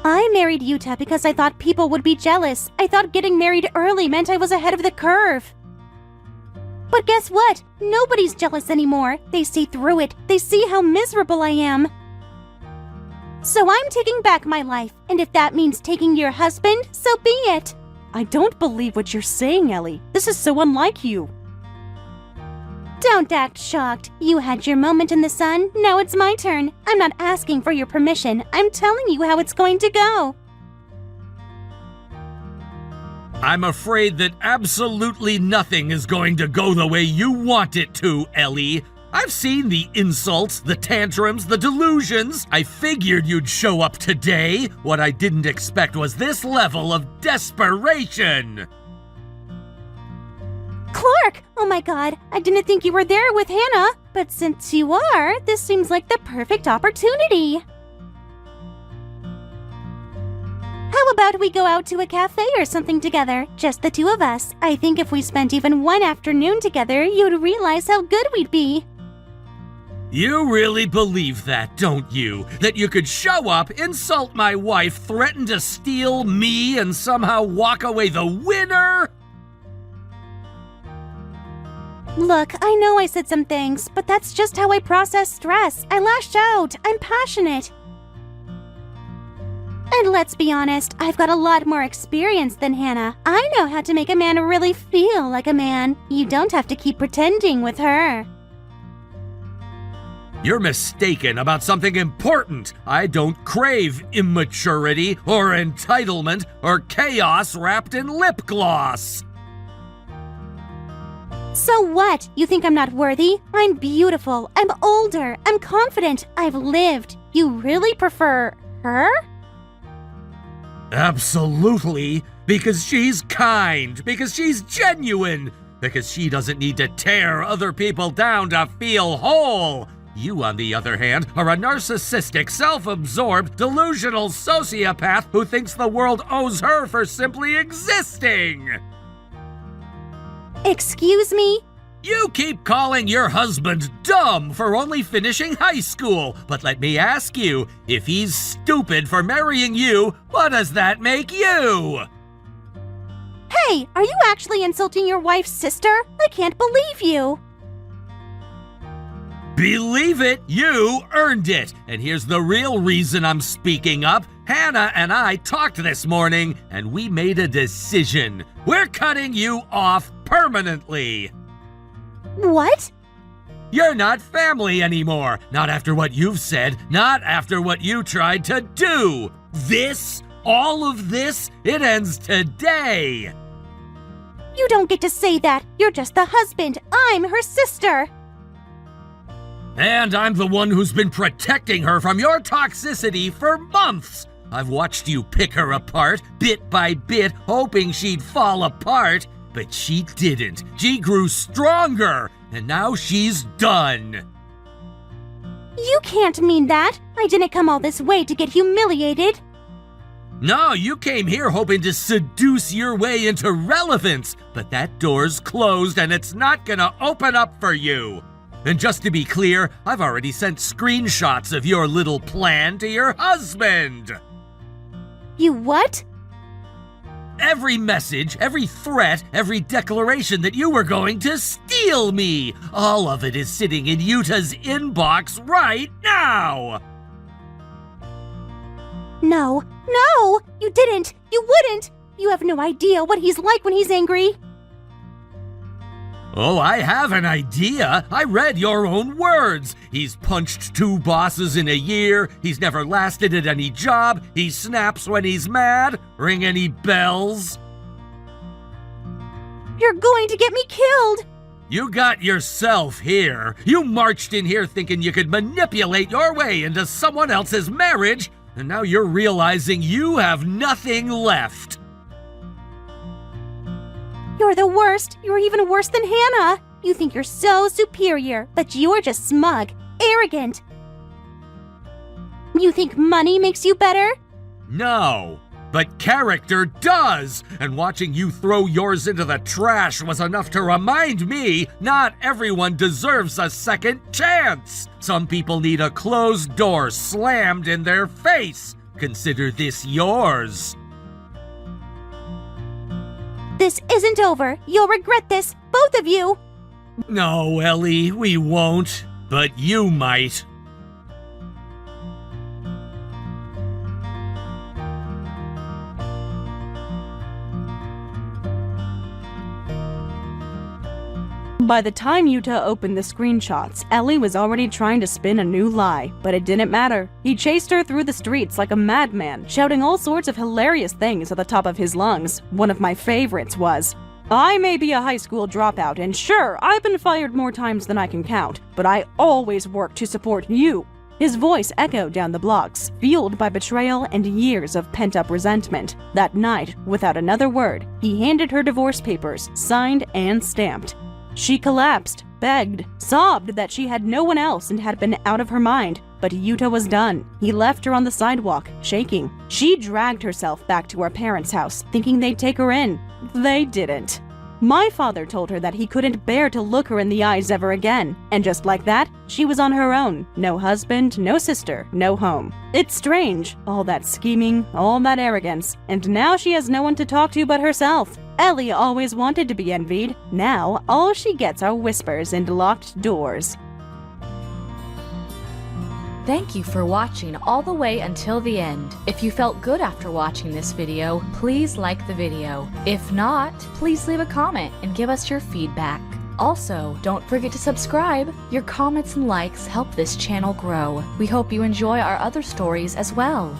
Speaker 1: I married Utah because I thought people would be jealous. I thought getting married early meant I was ahead of the curve. But guess what? Nobody's jealous anymore. They see through it. They see how miserable I am. So I'm taking back my life, and if that means taking your husband, so be it.
Speaker 2: I don't believe what you're saying, Ellie. This is so unlike you.
Speaker 1: Don't act shocked. You had your moment in the sun. Now it's my turn. I'm not asking for your permission. I'm telling you how it's going to go.
Speaker 3: I'm afraid that absolutely nothing is going to go the way you want it to, Ellie. I've seen the insults, the tantrums, the delusions. I figured you'd show up today. What I didn't expect was this level of desperation.
Speaker 1: Clark! Oh my god, I didn't think you were there with Hannah. But since you are, this seems like the perfect opportunity. How about we go out to a cafe or something together? Just the two of us. I think if we spent even one afternoon together, you'd realize how good we'd be.
Speaker 3: You really believe that, don't you? That you could show up, insult my wife, threaten to steal me, and somehow walk away the winner?
Speaker 1: Look, I know I said some things, but that's just how I process stress. I lashed out. I'm passionate. And let's be honest, I've got a lot more experience than Hannah. I know how to make a man really feel like a man. You don't have to keep pretending with her.
Speaker 3: You're mistaken about something important. I don't crave immaturity or entitlement or chaos wrapped in lip gloss.
Speaker 1: So what? You think I'm not worthy? I'm beautiful. I'm older. I'm confident. I've lived. You really prefer her?
Speaker 3: Absolutely. Because she's kind. Because she's genuine. Because she doesn't need to tear other people down to feel whole. You, on the other hand, are a narcissistic, self-absorbed, delusional sociopath who thinks the world owes her for simply existing.
Speaker 1: Excuse me?
Speaker 3: You keep calling your husband dumb for only finishing high school, but let me ask you, if he's stupid for marrying you, what does that make you?
Speaker 1: Hey, are you actually insulting your wife's sister? I can't believe you.
Speaker 3: Believe it, you earned it. And here's the real reason I'm speaking up. Hannah and I talked this morning, and we made a decision. We're cutting you off permanently.
Speaker 1: What?
Speaker 3: You're not family anymore. Not after what you've said. Not after what you tried to do. All of this, it ends today.
Speaker 1: You don't get to say that. You're just the husband. I'm her sister.
Speaker 3: And I'm the one who's been protecting her from your toxicity for months. I've watched you pick her apart, bit by bit, hoping she'd fall apart. But she didn't. She grew stronger, and now she's done.
Speaker 1: You can't mean that. I didn't come all this way to get humiliated.
Speaker 3: No, you came here hoping to seduce your way into relevance, but that door's closed and it's not gonna open up for you. And just to be clear, I've already sent screenshots of your little plan to your husband.
Speaker 1: You what?
Speaker 3: Every message, every threat, every declaration that you were going to steal me. All of it is sitting in Yuta's inbox right now.
Speaker 1: No, you didn't. You wouldn't. You have no idea what he's like when he's angry.
Speaker 3: Oh, I have an idea. I read your own words. He's punched 2 bosses in a year. He's never lasted at any job. He snaps when he's mad. Ring any bells?
Speaker 1: You're going to get me killed.
Speaker 3: You got yourself here. You marched in here thinking you could manipulate your way into someone else's marriage, and now you're realizing you have nothing left.
Speaker 1: You're the worst. You're even worse than Hannah. You think you're so superior, but you're just smug, arrogant. You think money makes you better?
Speaker 3: No, but character does. And watching you throw yours into the trash was enough to remind me not everyone deserves a second chance. Some people need a closed door slammed in their face. Consider this yours.
Speaker 1: This isn't over. You'll regret this, both of you.
Speaker 3: No, Ellie, we won't. But you might.
Speaker 2: By the time Yuta opened the screenshots, Ellie was already trying to spin a new lie, but it didn't matter. He chased her through the streets like a madman, shouting all sorts of hilarious things at the top of his lungs. One of my favorites was, "I may be a high school dropout, and sure, I've been fired more times than I can count, but I always work to support you." His voice echoed down the blocks, fueled by betrayal and years of pent-up resentment. That night, without another word, he handed her divorce papers, signed and stamped. She collapsed, begged, sobbed that she had no one else and had been out of her mind. But Yuta was done. He left her on the sidewalk, shaking. She dragged herself back to her parents' house, thinking they'd take her in. They didn't. My father told her that he couldn't bear to look her in the eyes ever again. And just like that, she was on her own. No husband, no sister, no home. It's strange, all that scheming, all that arrogance, and now she has no one to talk to but herself. Ellie always wanted to be envied. Now, all she gets are whispers and locked doors.
Speaker 4: Thank you for watching all the way until the end. If you felt good after watching this video, please like the video. If not, please leave a comment and give us your feedback. Also, don't forget to subscribe. Your comments and likes help this channel grow. We hope you enjoy our other stories as well.